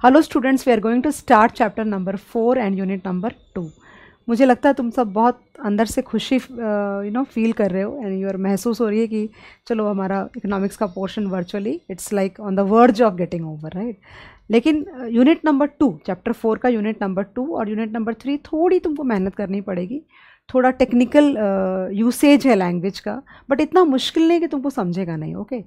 Hello students, we are going to start chapter number 4 and unit number 2। मुझे लगता है तुम सब बहुत अंदर से खुशी फील कर रहे हो एंड यूर महसूस हो रही है कि चलो हमारा इकोनॉमिक्स का portion virtually it's like on the verge of getting over, right. लेकिन यूनिट नंबर 2, चैप्टर 4 का यूनिट नंबर 2 और यूनिट नंबर 3 थोड़ी तुमको मेहनत करनी पड़ेगी। थोड़ा टेक्निकल यूसेज है लैंग्वेज का, बट इतना मुश्किल नहीं कि तुमको समझेगा नहीं, ओके।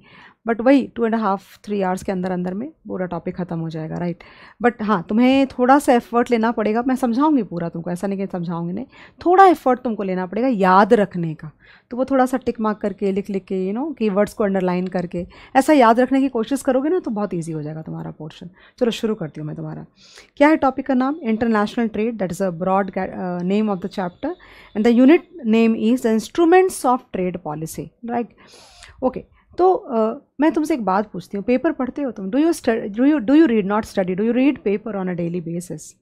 बट वही 2.5-3 आवर्स के अंदर अंदर में पूरा टॉपिक ख़त्म हो जाएगा, राइट। बट हाँ, तुम्हें थोड़ा सा एफर्ट लेना पड़ेगा। मैं समझाऊंगी पूरा तुमको, ऐसा नहीं कि समझाऊंगी नहीं, थोड़ा एफर्ट तुमको लेना पड़ेगा याद रखने का। तो वो थोड़ा सा टिक मार्क करके लिख लिख के कीवर्ड्स को अंडरलाइन करके ऐसा याद रखने की कोशिश करोगे ना, तो बहुत ईजी हो जाएगा तुम्हारा पोर्शन। चलो शुरू करती हूँ मैं। तुम्हारा क्या है टॉपिक का नाम? International trade, that is a broad name of the chapter and the unit name is the instruments of trade policy, right. Okay, तो मैं तुमसे एक बात पूछती हूँ, पेपर पढ़ते हो तुम? Do you read, not study, do you read paper on a daily basis?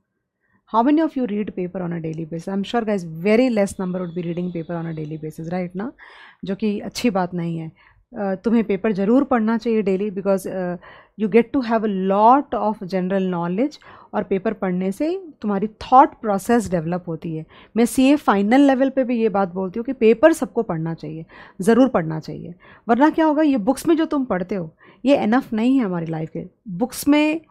How many of you read paper on a daily basis? I am sure guys very less number would be reading paper on a daily basis, right ना, जो कि अच्छी बात नहीं है। तुम्हें paper ज़रूर पढ़ना चाहिए daily, because you get to have a lot of general knowledge, और पेपर पढ़ने से तुम्हारी थॉट प्रोसेस डेवलप होती है। मैं सीए फाइनल लेवल पे भी ये बात बोलती हूँ कि पेपर सबको पढ़ना चाहिए, ज़रूर पढ़ना चाहिए। वरना क्या होगा, ये बुक्स में जो तुम पढ़ते हो ये एनफ नहीं है हमारी लाइफ के। बुक्स में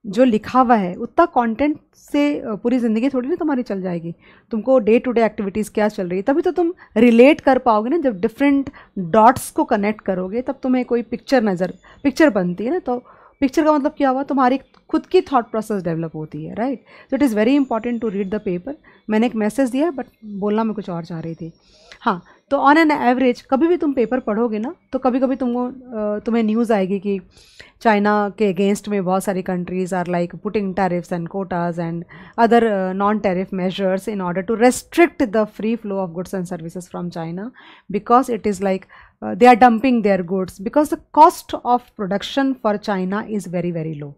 जो लिखा हुआ है उतना कंटेंट से पूरी ज़िंदगी थोड़ी ना तुम्हारी चल जाएगी। तुमको डे टू डे एक्टिविटीज़ क्या चल रही है, तभी तो तुम रिलेट कर पाओगे ना। जब डिफरेंट डॉट्स को कनेक्ट करोगे तब तुम्हें कोई पिक्चर बनती है ना। तो पिक्चर का मतलब क्या हुआ, तुम्हारी खुद की थॉट प्रोसेस डेवलप होती है, राइट। तो it is very important to read the paper. मैंने एक मैसेज दिया बट बोलना मैं कुछ और चाह रही थी। हाँ, तो ऑन एन एवरेज कभी भी तुम पेपर पढ़ोगे ना, तो कभी कभी तुम्हें न्यूज़ आएगी कि चाइना के अगेंस्ट में बहुत सारी countries are like putting tariffs and quotas and other non tariff measures in order to restrict the free flow of goods and services from China, because it is like they are dumping their goods because the cost of production for China is very very low।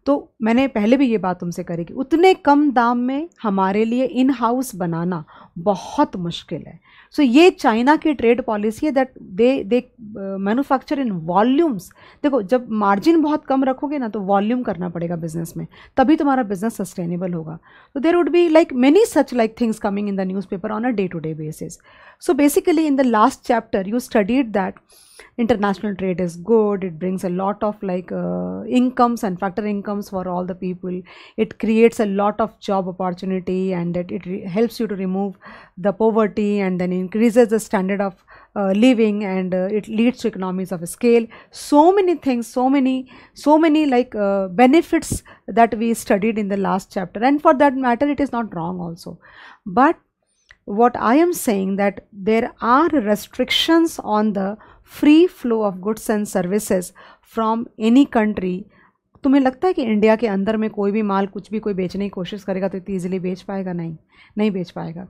तो मैंने पहले भी ये बात तुमसे करी कि उतने कम दाम में हमारे लिए इन हाउस बनाना बहुत मुश्किल है। सो ये चाइना की ट्रेड पॉलिसी है that they manufacture in volumes. देखो, जब मार्जिन बहुत कम रखोगे ना तो वॉल्यूम करना पड़ेगा बिजनेस में, तभी तुम्हारा बिजनेस सस्टेनेबल होगा। तो there would be like many such like things coming in the newspaper on a day to day basis. So basically in the last chapter you studied that international trade is good, it brings a lot of like incomes and factor incomes for all the people, it creates a lot of job opportunity, and that it helps you to remove the poverty and then increases the standard of living, and it leads to economies of scale. So many things, so many like benefits that we studied in the last chapter, and for that matter it is not wrong also. But what I am saying that there are restrictions on the free flow of goods and services from any country। तुम्हें लगता है कि India के अंदर में कोई भी माल कुछ भी कोई बेचने की कोशिश करेगा तो इतनी ईजिली बेच पाएगा? नहीं बेच पाएगा।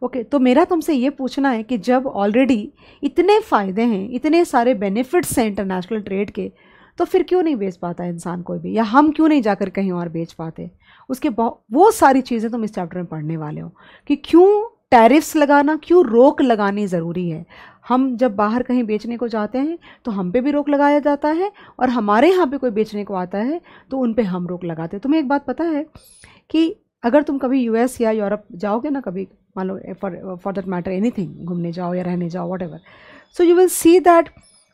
ओके, तो मेरा तुमसे ये पूछना है कि जब ऑलरेडी इतने फ़ायदे हैं, इतने सारे बेनिफिट्स हैं इंटरनेशनल ट्रेड के, तो फिर क्यों नहीं बेच पाता इंसान कोई भी, या हम क्यों नहीं जाकर कहीं और बेच पाते? उसके वो सारी चीज़ें तुम इस चैप्टर में पढ़ने वाले हो कि क्यों टैरिफ्स लगाना, क्यों रोक लगानी ज़रूरी है। हम जब बाहर कहीं बेचने को जाते हैं तो हम पे भी रोक लगाया जाता है, और हमारे यहाँ पे कोई बेचने को आता है तो उन पे हम रोक लगाते हैं। तुम्हें एक बात पता है कि अगर तुम कभी यूएस या यूरोप जाओगे ना, कभी मान लो फॉर दैट मैटर एनीथिंग, घूमने जाओ या रहने जाओ what ever, so you will see that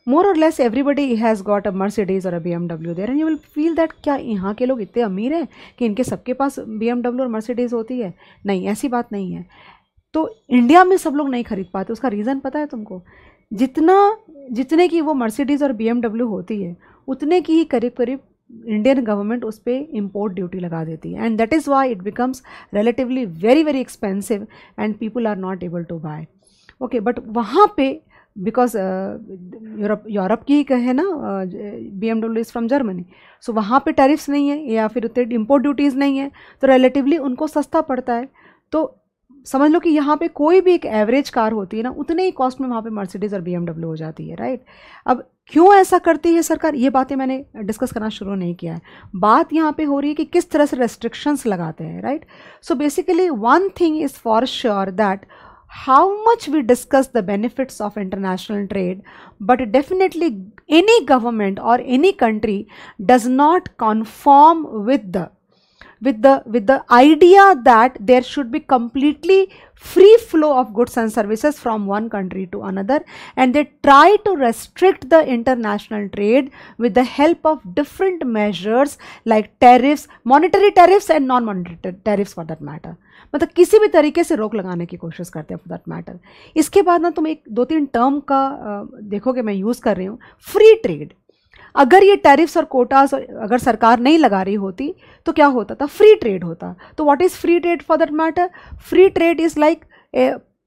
more or less everybody has got a Mercedes or a BMW there, and you will feel that क्या यहाँ के लोग इतने अमीर हैं कि इनके सबके पास BMW और Mercedes होती है? नहीं, ऐसी बात नहीं है। तो इंडिया में सब लोग नहीं खरीद पाते, उसका रीज़न पता है तुमको? जितने की वो Mercedes और BMW होती है उतने की ही करीब करीब इंडियन गवर्नमेंट उस पर इम्पोर्ट ड्यूटी लगा देती है, and that is why it becomes relatively very very expensive and people are not able to buy. Okay, but वहाँ पे बिकॉज यूरोप की है ना, BMW is from Germany, so वहाँ पे टैरिफ्स नहीं है या फिर उतने इम्पोर्ट ड्यूटीज़ नहीं है, तो रिलेटिवली उनको सस्ता पड़ता है। तो समझ लो कि यहाँ पे कोई भी एक एवरेज कार होती है ना, उतने ही कॉस्ट में वहाँ पे मर्सिडीज़ और BMW हो जाती है, राइट। अब क्यों ऐसा करती है सरकार, ये बातें मैंने डिस्कस करना शुरू नहीं किया है। बात यहाँ पे हो रही है कि किस तरह से रेस्ट्रिक्शंस लगाते हैं, right. So basically one thing is for sure that how much we discuss the benefits of international trade, but definitely any government or any country does not conform with the idea that there should be completely free flow of goods and services from one country to another, and they try to restrict the international trade with the help of different measures like tariffs, monetary tariffs and non-monetary tariffs for that matter. मतलब किसी भी तरीके से रोक लगाने की कोशिश करते हैं फॉर दैट मैटर. इसके बाद ना तुम एक 2-3 टर्म का देखोगे मैं यूज़ कर रही हूँ. Free trade. अगर ये टैरिफ्स और कोटास अगर सरकार नहीं लगा रही होती तो क्या होता था? फ्री ट्रेड होता. तो what is free trade for that matter? Free trade is like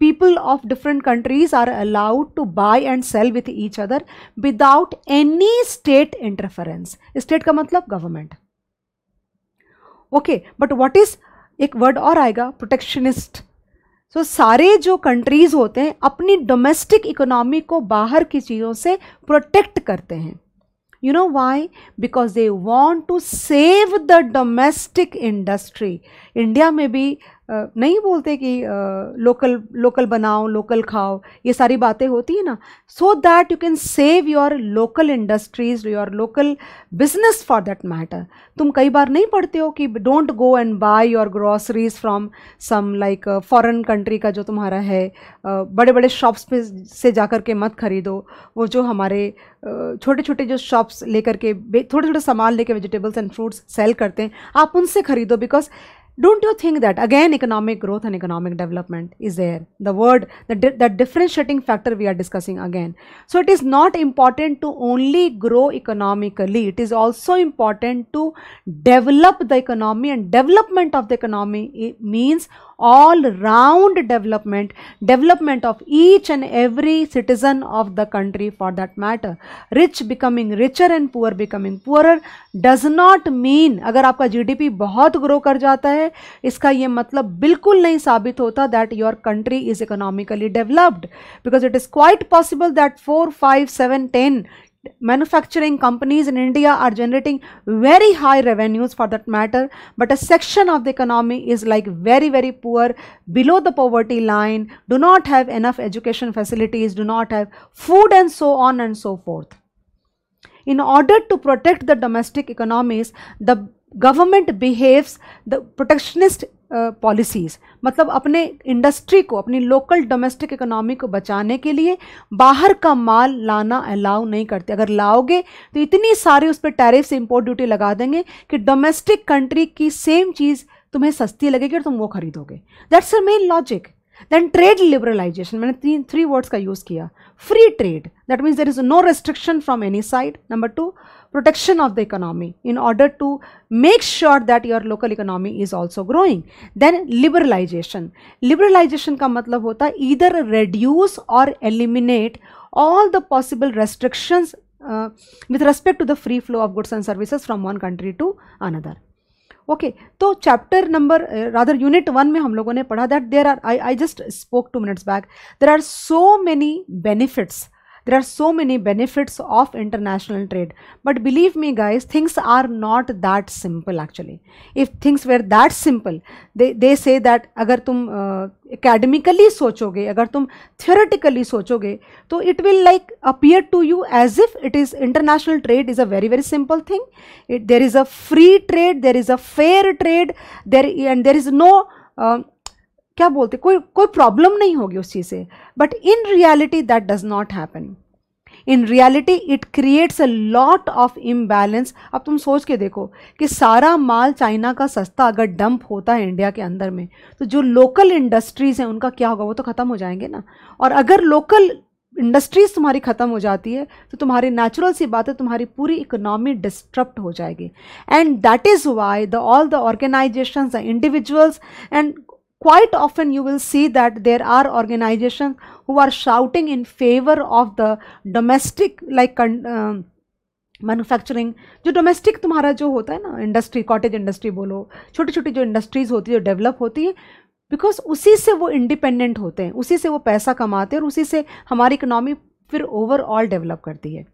people of different countries are allowed to buy and sell with each other without any state interference. State का मतलब government. Okay, but what is, एक word और आएगा, protectionist. सो सारे जो countries होते हैं अपनी डोमेस्टिक इकोनॉमी को बाहर की चीज़ों से प्रोटेक्ट करते हैं. You know why? Because they want to save the domestic industry. India में भी नहीं बोलते कि लोकल बनाओ, लोकल खाओ, ये सारी बातें होती है ना, so that you can save your local industries, your local business for that matter. तुम कई बार नहीं पढ़ते हो कि don't go and buy your groceries from some like foreign country का जो तुम्हारा है, बड़े बड़े शॉप्स पे से जाकर के मत खरीदो. वो जो हमारे छोटे छोटे जो शॉप्स लेकर के थोड़े थोड़े सामान लेके वेजिटेबल्स एंड फ्रूट्स सेल करते हैं, आप उनसे खरीदो. Because don't you think that again economic growth and economic development is there, the word, the differentiating factor we are discussing again. So it is not important to only grow economically, it is also important to develop the economy, and development of the economy, it means all round development of each and every citizen of the country for that matter. Rich becoming richer and poor becoming poorer does not mean, अगर आपका GDP बहुत grow कर जाता है, इसका ये मतलब बिल्कुल नहीं साबित होता that your country is economically developed, because it is quite possible that 4, 5, 7, 10 manufacturing companies in India are generating very high revenues for that matter, but a section of the economy is like very very poor, below the poverty line, do not have enough education facilities, do not have food, and so on and so forth. In order to protect the domestic economies, the government behaves the protectionist policies, मतलब अपने industry को, अपनी local domestic economy को बचाने के लिए बाहर का माल लाना अलाउ नहीं करते. अगर लाओगे तो इतनी सारे उस पर टैरिफ्स, इंपोर्ट ड्यूटी लगा देंगे कि डोमेस्टिक कंट्री की सेम चीज़ तुम्हें सस्ती लगेगी और तुम वो खरीदोगे. That's the main logic. Then trade liberalisation, मैंने थ्री वर्ड्स का यूज़ किया. Free trade, that means there is no restriction from any side. Number 2, protection of the economy in order to make sure that your local economy is also growing. Then liberalization का मतलब होता है either reduce or eliminate all the possible restrictions with respect to the free flow of goods and services from one country to another. Okay, तो chapter number rather unit 1 में हम लोगों ने पढ़ा that there are, I just spoke 2 minutes back, there are so many benefits. There are so many benefits of international trade, but believe me guys, things are not that simple actually. If things were that simple, they say that अगर तुम academically सोचोगे, अगर तुम theoretically सोचोगे, तो it will like appear to you as if it is international trade is a very very simple thing. There is a free trade, there is a fair trade, and there is no क्या बोलते, कोई problem नहीं होगी उस चीज़ से. But in reality that does not happen. In reality it creates a lot of imbalance. अब तुम सोच के देखो कि सारा माल चाइना का सस्ता अगर डंप होता है इंडिया के अंदर में, तो जो लोकल इंडस्ट्रीज़ हैं उनका क्या होगा? वो तो ख़त्म हो जाएंगे ना. और अगर लोकल इंडस्ट्रीज़ तुम्हारी ख़त्म हो जाती है तो तुम्हारी नेचुरल सी बात है, तुम्हारी पूरी इकोनॉमी डिस्टर्ब हो जाएगी. And that is why all the organisations, the individuals, and quite often you will see that there are organizations who are shouting in favor of the domestic like manufacturing. जो domestic तुम्हारा जो होता है ना industry, cottage industry बोलो, छोटी छोटी जो इंडस्ट्रीज़ होती है जो डेवलप होती है, बिकॉज उसी से वो इंडिपेंडेंट होते हैं, उसी से वो पैसा कमाते हैं और उसी से हमारी इकोनॉमी फिर ओवरऑल डेवलप करती है.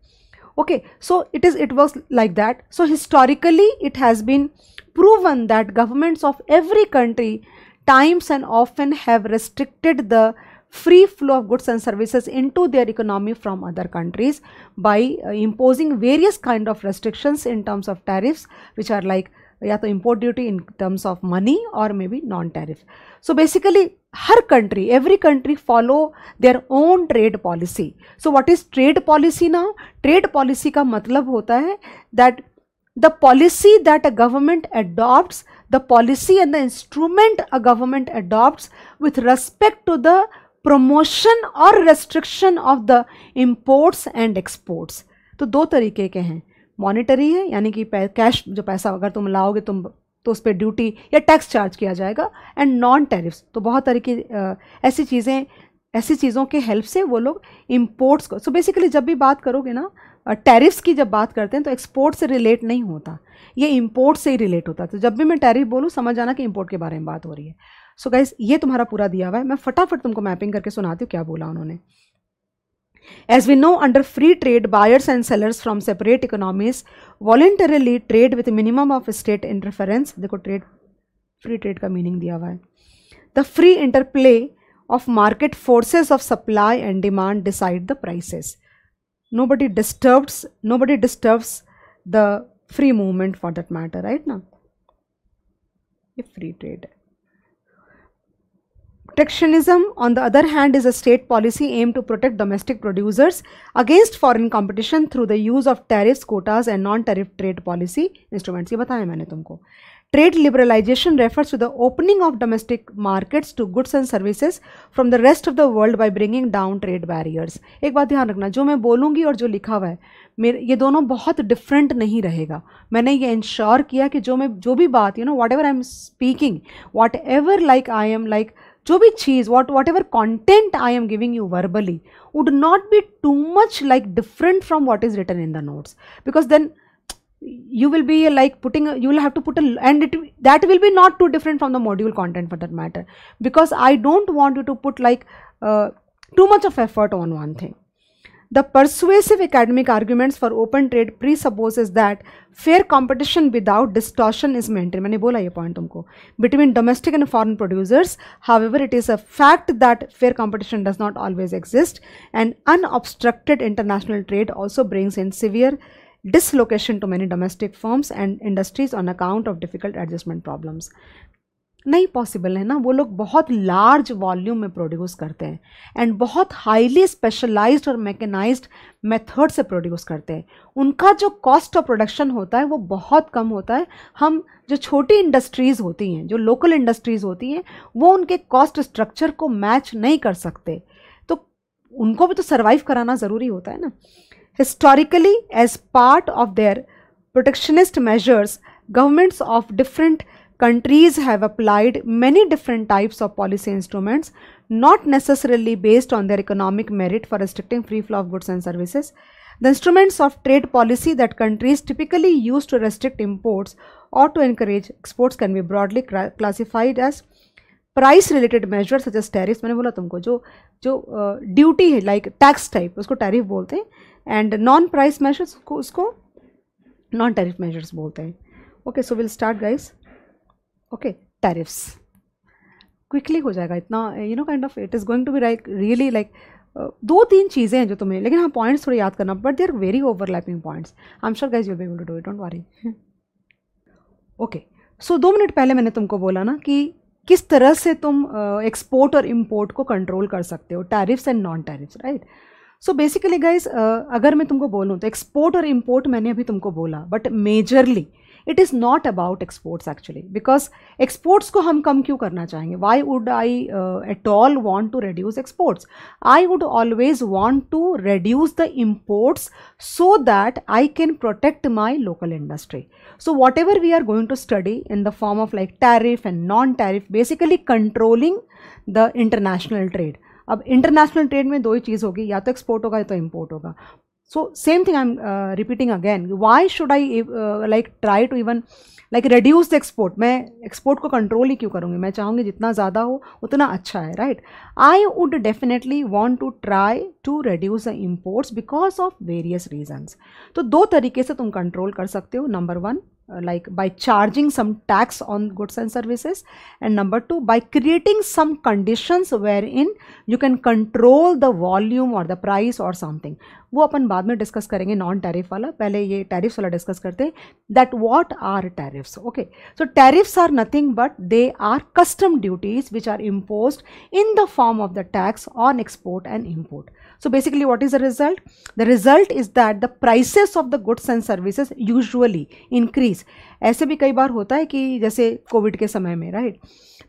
Okay, so it works like that. So historically it has been proven that governments of every country times and often have restricted the free flow of goods and services into their economy from other countries by imposing various kind of restrictions in terms of tariffs, which are like या तो import duty in terms of money or maybe non-tariff. So basically her country, every country follow their own trade policy. So what is trade policy now? Trade policy का मतलब होता है that the policy that a government adopts, the policy and the instrument a government adopts with respect to the promotion or restriction of the imports and exports. तो दो तरीके के हैं, monetary है यानी कि कैश जो पैसा अगर तुम लाओगे तुम तो उस पर ड्यूटी या टैक्स चार्ज किया जाएगा, एंड नॉन टैरिफ्स तो बहुत तरीके ऐसी चीज़ों के हेल्प से वो लोग इम्पोर्ट्स को, सो बेसिकली जब भी बात करोगे ना टैरिफ्स की जब बात करते हैं तो एक्सपोर्ट से रिलेट नहीं होता, ये इंपोर्ट से ही रिलेट होता है। तो जब भी मैं टैरिफ बोलूँ समझ जाना कि इंपोर्ट के बारे में बात हो रही है। सो गाइस ये तुम्हारा पूरा दिया हुआ है, मैं फटाफट तुमको मैपिंग करके सुनाती हूँ क्या बोला उन्होंने। As we know, under free trade, buyers and sellers from separate economies voluntarily trade with minimum of state interference. देखो ट्रेड फ्री ट्रेड का मीनिंग दिया हुआ है। The free interplay of market forces of supply and demand decide the prices. Nobody disturbs the free movement for that matter, right now? ये free trade है। Protectionism, on the other hand, is a state policy aimed to protect domestic producers against foreign competition through the use of tariffs, quotas and non-tariff trade policy instruments. ये बताया मैंने तुमको। Trade liberalization refers to the opening of domestic markets to goods and services from the rest of the world by bringing down trade barriers. एक बात ध्यान रखना, जो मैं बोलूँगी और जो लिखा हुआ है मेरे ये दोनों बहुत डिफरेंट नहीं रहेगा। मैंने ये इंश्योर किया कि जो भी बात what ever I am speaking, what ever like I am like जो भी चीज़ whatever content I am giving you verbally would not be too much like different from what is written in the notes, because then you will be like you will have to put and that will be not too different from the module content for that matter, because I don't want you to put like too much of effort on one thing. The persuasive academic arguments for open trade presupposes that fair competition without distortion is maintained. मैंने बोला ये point तुमको, between domestic and foreign producers. However, it is a fact that fair competition does not always exist, and unobstructed international trade also brings in severe dislocation to many domestic firms and industries on account of difficult adjustment problems. नहीं possible है ना, वो लोग बहुत large volume में produce करते हैं and बहुत हाईली स्पेशलाइज्ड और मैकेनाइज्ड मेथड से प्रोड्यूस करते हैं। उनका जो कॉस्ट ऑफ प्रोडक्शन होता है वो बहुत कम होता है। हम जो छोटी इंडस्ट्रीज़ होती हैं, जो लोकल इंडस्ट्रीज़ होती हैं, वो उनके कॉस्ट स्ट्रक्चर को मैच नहीं कर सकते, तो उनको भी तो सर्वाइव कराना ज़रूरी होता है ना। Historically as part of their protectionist measures, governments of different countries have applied many different types of policy instruments, not necessarily based on their economic merit, for restricting free flow of goods and services. The instruments of trade policy that countries typically use to restrict imports or to encourage exports can be broadly classified as price related measures such as tariffs. मैंने बोला तुमको जो duty है like tax type, उसको tariff बोलते हैं, and non price measures उसको non tariff measures बोलते हैं। Okay, so will start guys. Okay, tariffs quickly हो जाएगा इतना, kind of it is going to be like really like 2-3 चीज़ें हैं जो तुम्हें, लेकिन हाँ पॉइंट्स थोड़े याद करना, but they are very overlapping points. I am sure guys you will be able to do it, don't worry. Okay, so 2 minute पहले मैंने तुमको बोला ना कि किस तरह से तुम एक्सपोर्ट और इम्पोर्ट को कंट्रोल कर सकते हो, tariffs and non tariffs, right. So basically guys अगर मैं तुमको बोलूँ तो एक्सपोर्ट और इम्पोर्ट मैंने अभी तुमको बोला, but majorly it is not about exports actually, because exports को हम कम क्यों करना चाहेंगे? Why would I at all want to reduce exports? I would always want to reduce the imports so that I can protect my local industry. So whatever we are going to study in the form of like tariff and non-tariff, basically controlling the international trade. अब international trade में 2 ही चीज़ होगी, या तो export होगा या तो import होगा। So same thing I'm repeating again. Why should I like try to even like reduce the export? मैं export को control ही क्यों करूँगी? मैं चाहूँगी जितना ज़्यादा हो उतना अच्छा है, right? I would definitely want to try to reduce the imports because of various reasons. तो 2 तरीके से तुम control कर सकते हो। Number 1, like by charging some tax on goods and services, and number two, by creating some conditions wherein you can control the volume or the price or something. वो अपन बाद में डिस्कस करेंगे नॉन टैरिफ वाला, पहले ये tariffs वाला discuss करते हैं. That what are tariffs? Okay, so tariffs are nothing but they are custom duties which are imposed in the form of the tax on export and import. So basically what is the result? The result is that the prices of the goods and services usually increase. ऐसे भी कई बार होता है कि जैसे Covid के समय में, राइट,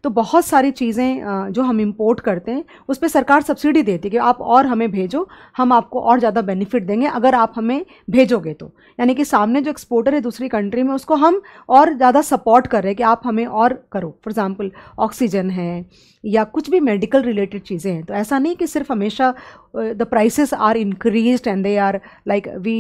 तो बहुत सारी चीज़ें जो हम इंपोर्ट करते हैं उस पर सरकार सब्सिडी देती है कि आप और हमें भेजो, हम आपको और ज़्यादा बेनिफिट देंगे अगर आप हमें भेजोगे तो. यानी कि सामने जो एक्सपोर्टर है दूसरी कंट्री में उसको हम और ज़्यादा सपोर्ट कर रहे हैं कि आप हमें और करो. फॉर एग्जांपल ऑक्सीजन है या कुछ भी मेडिकल रिलेटेड चीज़ें हैं. तो ऐसा नहीं कि सिर्फ हमेशा the prices are increased and they are like we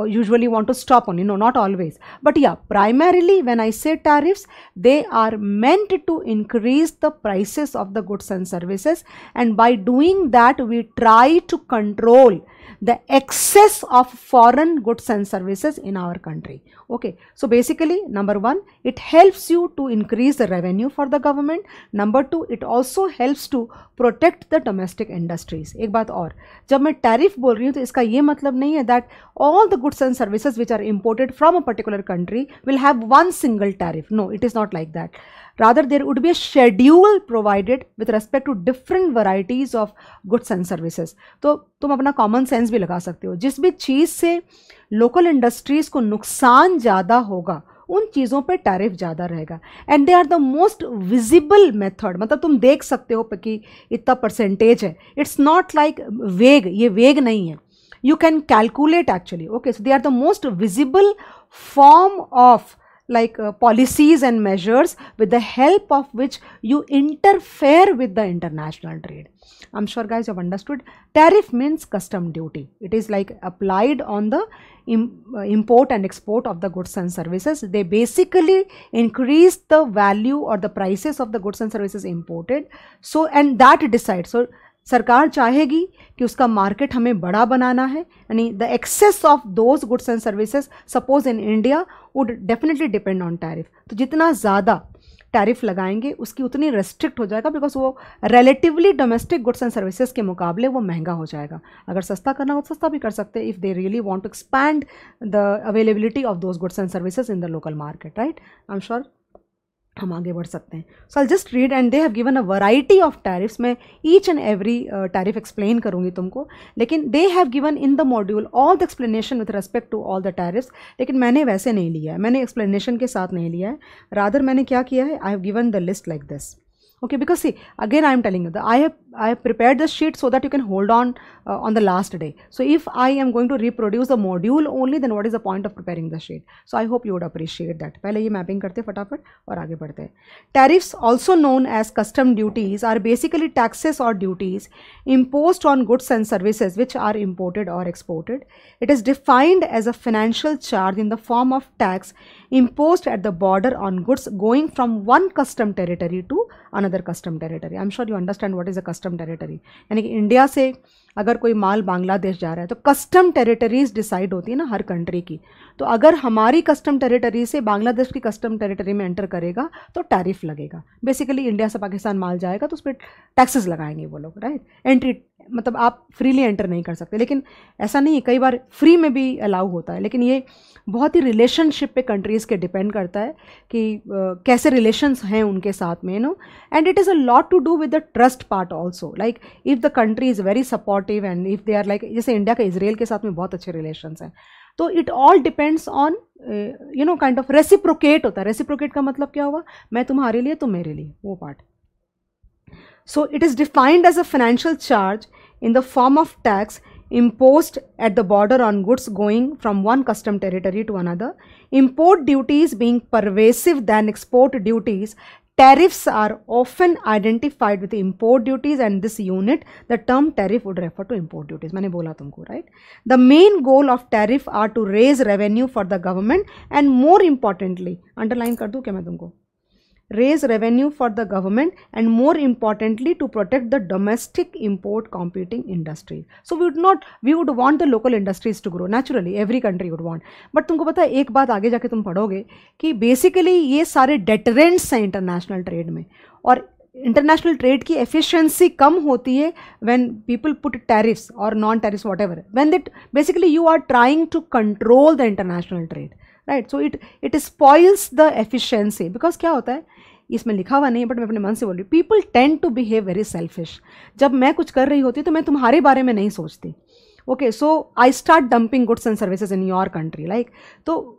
usually want to stop on, no, not always, but yeah, primarily when I say tariffs, they are meant to increase the prices of the goods and services, and by doing that we try to control the excess of foreign goods and services in our country. Okay, so basically number one, it helps you to increase the revenue for the government. Number two, it also helps to protect the domestic industries. एक बात और, जब मैं tariff बोल रही हूँ तो इसका ये मतलब नहीं है that all the goods and services which are imported from a particular country will have one single tariff. No, it is not like that. Rather, there would be a schedule provided with respect to different varieties of goods and services. तो तुम अपना common sense भी लगा सकते हो. जिस भी चीज़ से लोकल इंडस्ट्रीज को नुकसान ज़्यादा होगा उन चीज़ों पे टैरिफ ज़्यादा रहेगा. And they are the most visible method. मतलब तुम देख सकते हो कि इतना परसेंटेज है. इट्स नॉट लाइक वेग, ये वेग नहीं है. You can calculate actually. Okay, so they are the most visible form of like policies and measures with the help of which you interfere with the international trade. I'm sure guys you have understood. Tariff means custom duty. It is like applied on the import and export of the goods and services. They basically increase the value or the prices of the goods and services imported. So and that decides. So सरकार चाहेगी कि उसका market हमें बड़ा बनाना है, यानी the access of those goods and services suppose in India would definitely depend on tariff. तो जितना ज़्यादा टैरिफ लगाएंगे उसकी उतनी रेस्ट्रिक्ट हो जाएगा, बिकॉज वो relatively domestic goods and services के मुकाबले वो महंगा हो जाएगा. अगर सस्ता करना हो तो सस्ता भी कर सकते हैं if they really want to expand the availability of those goods and services in the local market, right. I am sure हम आगे बढ़ सकते हैं. So I just read and they have given a variety of tariffs. मैं each and every tariff explain करूंगी तुमको, लेकिन they have given in the module all the explanation with respect to all the tariffs. लेकिन मैंने वैसे नहीं लिया है, मैंने एक्सप्लेनेशन के साथ नहीं लिया है. रादर मैंने क्या किया है, I have given the list like this. Okay, because see, again I am telling you that I have prepared the sheet so that you can hold on the last day. So if I am going to reproduce the module only, then what is the point of preparing the sheet? So I hope you would appreciate that. पहले ये mapping करते फटाफट और आगे बढ़ते हैं. Tariffs, also known as custom duties, are basically taxes or duties imposed on goods and services which are imported or exported. It is defined as a financial charge in the form of tax imposed at the border on goods going from one custom territory to another custom territory. I'm sure you understand what is a custom territory. यानी कि India से अगर कोई माल बांग्लादेश जा रहा है तो custom territories decide होती है ना हर कंट्री की. तो अगर हमारी कस्टम टेरिटरी से बांग्लादेश की कस्टम टेरिटरी में एंटर करेगा तो टैरिफ लगेगा. बेसिकली इंडिया से पाकिस्तान माल जाएगा तो उस पर टैक्सेस लगाएंगे वो लोग, राइट. एंट्री मतलब आप फ्रीली एंटर नहीं कर सकते, लेकिन ऐसा नहीं है, कई बार फ्री में भी अलाउ होता है. लेकिन ये बहुत ही रिलेशनशिप पे कंट्रीज़ के डिपेंड करता है कि कैसे रिलेशंस हैं उनके साथ में, no. And it is a lot to do with the trust part also. Like if the country is very supportive and if they are like, जैसे इंडिया का इसराइल के साथ में बहुत अच्छे रिलेशंस हैं, तो it all depends on kind of reciprocate होता है. रेसिप्रोकेट का मतलब क्या हुआ, मैं तुम्हारे लिए तुम मेरे लिए, वो part. So it is defined as a financial charge in the form of tax imposed at the border on goods going from one custom territory to another. Import duties being pervasive than export duties, tariffs are often identified with the import duties, and this unit, the term tariff would refer to import duties. मैंने बोला तुमको, right? The main goal of tariff are to raise revenue for the government and more importantly, underline कर दूँ क्या मैं तुमको, raise revenue for the government, and more importantly to protect the domestic import competing industry. So we would want the local industries to grow. Naturally every country would want. But तुमको पता है एक बात आगे जाके तुम पढ़ोगे कि बेसिकली ये सारे डेटरेंट्स हैं इंटरनेशनल ट्रेड में, और इंटरनेशनल ट्रेड की एफिशिएंसी कम होती है व्हेन पीपल पुट टैरिफ्स और non tariffs whatever, when that basically you are trying to control the international trade, right. So it spoils the efficiency, because क्या होता है, इसमें लिखा हुआ नहीं है बट मैं अपने मन से बोल रही हूँ, people tend to behave very selfish. जब मैं कुछ कर रही होती तो मैं तुम्हारे बारे में नहीं सोचती. Okay, so I start dumping goods and services in your country, like. तो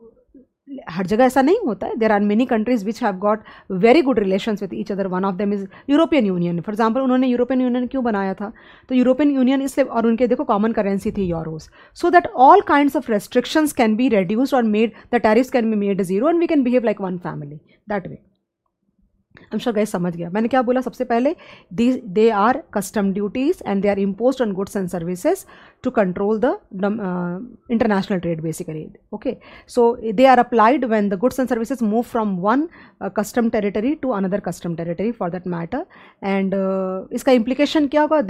हर जगह ऐसा नहीं होता है. There are many countries which have got very good relations with each other. One of them is European Union. For example उन्होंने European Union क्यों बनाया था, तो यूरोपियन यूनियन इसलिए, और उनके देखो कॉमन करेंसी थी euros, so that all kinds of restrictions can be reduced और made, the tariffs can be made zero and we can behave like one family, that way. I'm sure guys समझ गया मैंने क्या बोला. सबसे पहले they are custom duties and they are imposed on goods and services to control the international trade basically. Okay, so they are applied when the goods and services move from one custom territory to another custom territory for that matter. And इसका implication क्या होगा,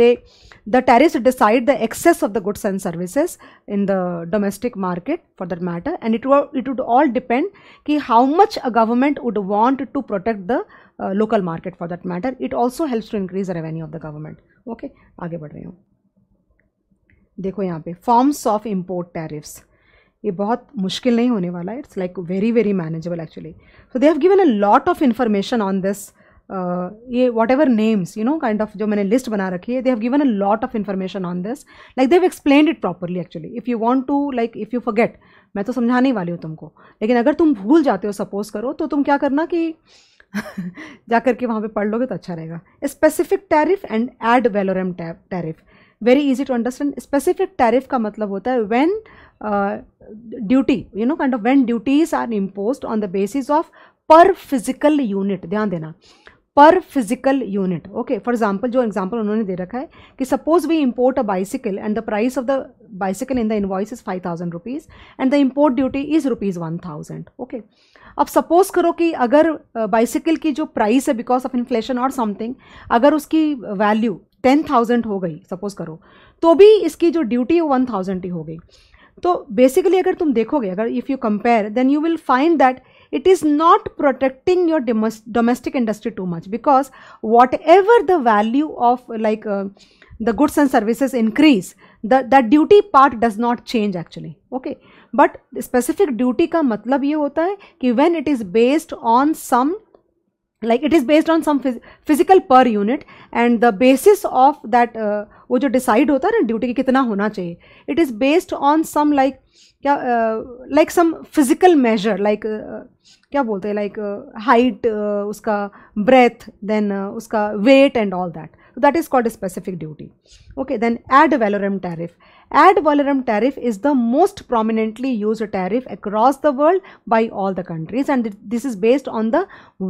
the tariffs decide the excess of the goods and services in the domestic market for that matter, and it would all depend कि how much a government would want to protect the local market for that matter. It also helps to increase the revenue of the government. Okay, आगे बढ़ रही हूँ. देखो यहाँ पे forms of import tariffs, ये बहुत मुश्किल नहीं होने वाला है. It's like very very manageable actually. So they have given a lot of information on this. ये whatever names you know kind of जो मैंने लिस्ट बना रखी है, they have given a lot of information on this. Like they have explained it properly actually. If you want to, like if you forget, मैं तो समझाने ही वाली हूँ तुमको, लेकिन अगर तुम भूल जाते हो सपोज करो, तो तुम क्या करना कि जाकर के वहाँ पे पढ़ लोगे तो अच्छा रहेगा. Specific tariff and ad valorem tariff, very easy to understand. Specific tariff का मतलब होता है when duty you know kind of when duties are imposed on the basis of per physical unit. ध्यान देना, per physical unit. Okay, for example जो example उन्होंने दे रखा है कि suppose we import a bicycle and the price of the bicycle in the invoice is 5000 rupees and the import duty is ₹1000. Okay, अब suppose करो कि अगर बाइसिकल की जो प्राइस है बिकॉज ऑफ इन्फ्लेशन और समथिंग, अगर उसकी वैल्यू 10,000 हो गई सपोज करो, तो भी इसकी जो ड्यूटी है 1000 ही हो गई. तो बेसिकली अगर तुम देखोगे, अगर if you compare, then you will find that it is not protecting your domestic industry too much, because whatever the value of like the goods and services increase, that duty part does not change actually. Okay, but specific duty का मतलब ये होता है कि when it is based on some, like it is based on some physical per unit, and the basis of that वो जो decide होता है ना ड्यूटी की कितना होना चाहिए, it is based on some like क्या like some physical measure, like क्या बोलते हैं, लाइक हाइट, उसका ब्रेथ, देन उसका weight and all that. That is called specific duty. Okay, then ad valorem tariff. Ad valorem tariff is the most prominently used tariff across the world by all the countries, and this is based on the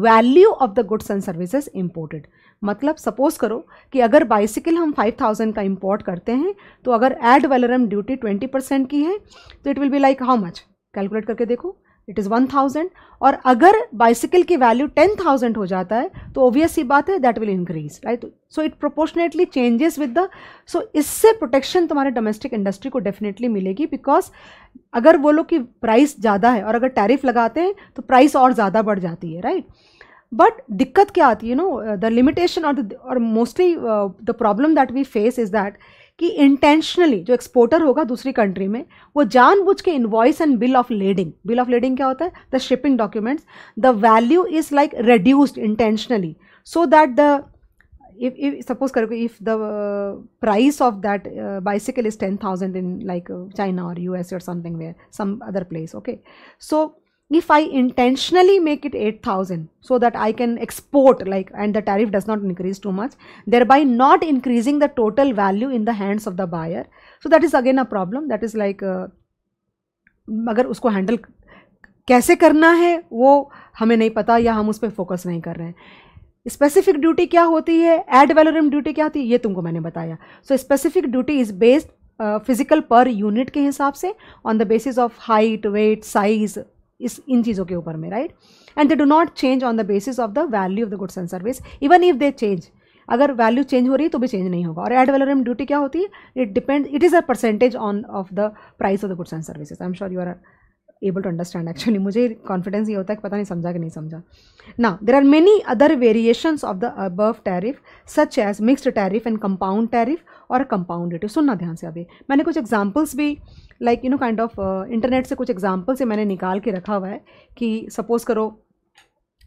value of the goods and services imported. मतलब suppose करो कि अगर bicycle हम 5000 का import करते हैं, तो अगर एड वैलोरम ड्यूटी 20% की है, तो it will be like how much, calculate करके देखो, इट इज़ 1000. और अगर बाइसिकल की वैल्यू 10,000 हो जाता है, तो ऑब्वियस सी बात है that will increase, right. So it proportionately changes with the, so इससे प्रोटेक्शन तुम्हारे डोमेस्टिक इंडस्ट्री को डेफिनेटली मिलेगी, बिकॉज अगर वो लोग की प्राइस ज़्यादा है और अगर टैरिफ लगाते हैं तो प्राइस और ज़्यादा बढ़ जाती है, राइट. बट दिक्कत क्या आती है, नो द लिमिटेशन और mostly the problem that we face is that कि इंटेंशनली जो एक्सपोर्टर होगा दूसरी कंट्री में, वो जानबूझ के invoice and bill of lading क्या होता है, the shipping documents, the value is like reduced intentionally, so that the if suppose करो if the price of that bicycle is 10,000 in like China or US or something, where some other place. Okay, so if I intentionally make it 8,000 so that I can export, like, and the tariff does not increase too much, thereby not increasing the total value in the hands of the buyer, so that is again a problem. That is like अगर उसको handle कैसे करना है वो हमें नहीं पता, या हम उस पर फोकस नहीं कर रहे हैं. स्पेसिफिक ड्यूटी क्या होती है, एड वैलोरम ड्यूटी क्या होती है, ये तुमको मैंने बताया. So specific duty is based physical पर यूनिट के हिसाब से, on the basis of height, weight, size, इन चीज़ों के ऊपर में, right. And they do not change on the basis of the value of the goods and service, even if they change, अगर वैल्यू चेंज हो रही है तो भी चेंज नहीं होगा। और एड वैलोरम ड्यूटी क्या होती है, it depend, it is a percentage on of the price of the goods and services. I am sure you are able to understand. Actually मुझे कॉन्फिडेंस ये होता है कि पता नहीं समझा कि नहीं समझा। Now there are many other variations of the above tariff such as mixed tariff and compound tariff और कंपाउंड ड्यूटी। सुनना ध्यान से, अभी मैंने कुछ एग्जाम्पल्स भी like you know kind of internet से कुछ एग्जाम्पल से मैंने निकाल के रखा हुआ है कि सपोज करो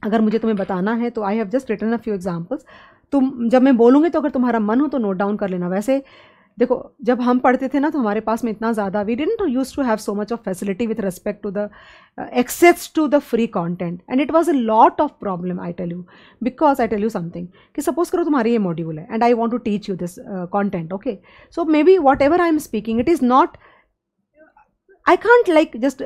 अगर मुझे तुम्हें बताना है तो I have just written a few examples. तुम जब मैं बोलूँगी तो अगर तुम्हारा मन हो तो नोट डाउन कर लेना। वैसे देखो जब हम पढ़ते थे ना तो हमारे पास में इतना ज़्यादा we didn't use to have so much of facility with respect to the access to the free content and it was a lot of problem. I tell you because I tell you something कि suppose करो तुम्हारी ये module है and I want to teach you this content, okay, so maybe whatever I am speaking it is not, I can't like just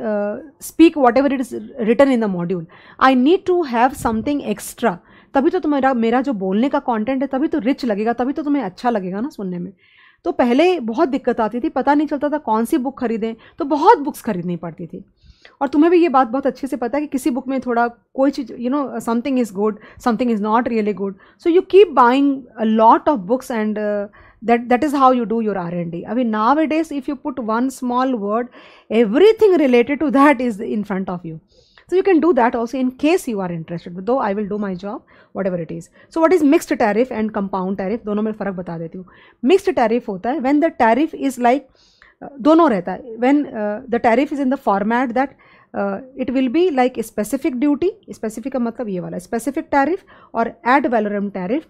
speak whatever it is written in the module. I need to have something extra. तभी तो तुम्हारा मेरा जो बोलने का content है तभी तो रिच लगेगा, तभी तो तुम्हें अच्छा लगेगा ना सुनने में। तो पहले बहुत दिक्कत आती थी, पता नहीं चलता था कौन सी बुक खरीदें, तो बहुत बुक्स खरीदनी पड़ती थी। और तुम्हें भी ये बात बहुत अच्छे से पता है कि किसी बुक में थोड़ा कोई चीज़ you know something is good, something is not really good, so you keep buying a lot of books and that is how you do your R&D. I mean nowadays if you put one small word, everything related to that is in front of you. So you can do that also in case you are interested, but though I will do my job whatever it is. So what is mixed tariff and compound tariff? दोनों में फ़र्क बता देती हूँ। Mixed tariff होता है when the tariff is like दोनों रहता है, when the tariff is in the format that it will be like specific duty, specific का मतलब ये वाला specific tariff और ad valorem tariff,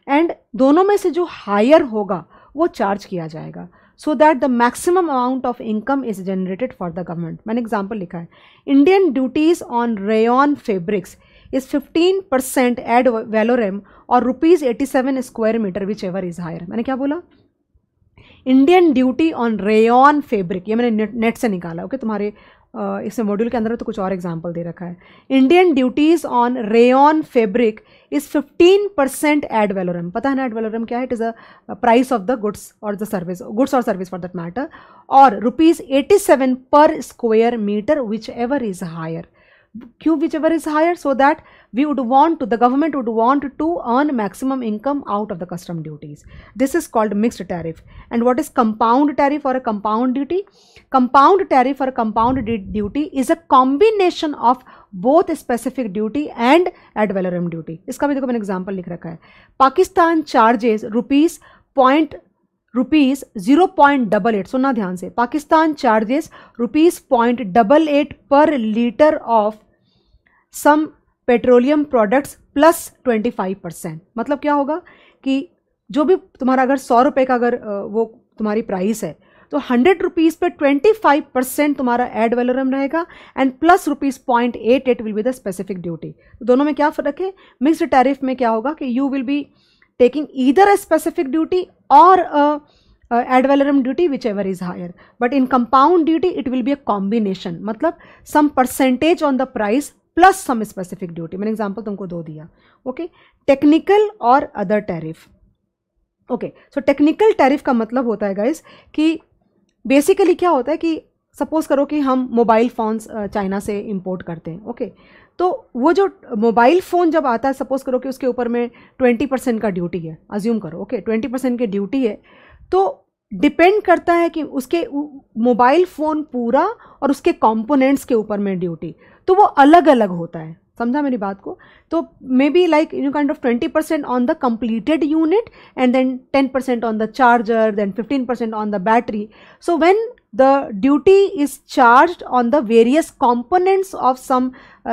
एंड दोनों में से जो हायर होगा वो चार्ज किया जाएगा so that the maximum amount of income is generated for the government. मैंने एग्जांपल लिखा है, Indian duties on rayon fabrics is 15% ad valorem और ₹87 square metre whichever is higher. मैंने क्या बोला, Indian duty on rayon fabric, ये मैंने net से निकाला, ओके, तुम्हारे इस मॉड्यूल के अंदर तो कुछ और एग्जाम्पल दे रखा है। Indian duties on rayon fabric is 15% ad valorem. पता है ना एड वैलोरम क्या है, it is a price of the goods और द सर्विस, गुड्स और सर्विस फॉर दैट मैटर, और ₹87 per square metre whichever is higher. क्यों whichever is higher? So that we would want to, the government would want to earn maximum income out of the custom duties. This is called mixed tariff. And what is compound tariff or a compound duty? Compound tariff or compound duty is a combination of both specific duty and ad valorem duty. इसका भी देखो मैंने example लिख रखा है। Pakistan charges rupees 0.88, सुनना ध्यान से, Pakistan charges ₹0.88 per litre of some petroleum products plus 25%। मतलब क्या होगा कि जो भी तुम्हारा अगर 100 रुपये का अगर वो तुम्हारी प्राइस है तो 100 रुपीज़ पे 25% तुम्हारा एड वैलोरम रहेगा and plus ₹0.88 will be the specific duty. दोनों में क्या फ़र्क है? मिक्स्ड टैरिफ में क्या होगा कि you will be taking either a specific duty और ad valorem duty whichever is higher, but in compound duty it will be a combination, मतलब some percentage on the price plus some specific duty. मैंने example तुमको दो दिया, okay. Technical और other tariff, okay. So technical tariff का मतलब होता है गाइस कि बेसिकली क्या होता है कि सपोज करो कि हम मोबाइल फ़ोन्स चाइना से इंपोर्ट करते हैं, ओके, तो वो जो मोबाइल फ़ोन जब आता है सपोज करो कि उसके ऊपर में 20% का ड्यूटी है, अज्यूम करो, ओके, 20% की ड्यूटी है, तो डिपेंड करता है कि उसके मोबाइल फ़ोन पूरा और उसके कंपोनेंट्स के ऊपर में ड्यूटी, तो वो अलग अलग होता है। समझा मेरी बात को? तो maybe like you kind of 20% on the completed unit and then 10% on the charger, then 15% on the battery. So when the duty is charged on the various components of some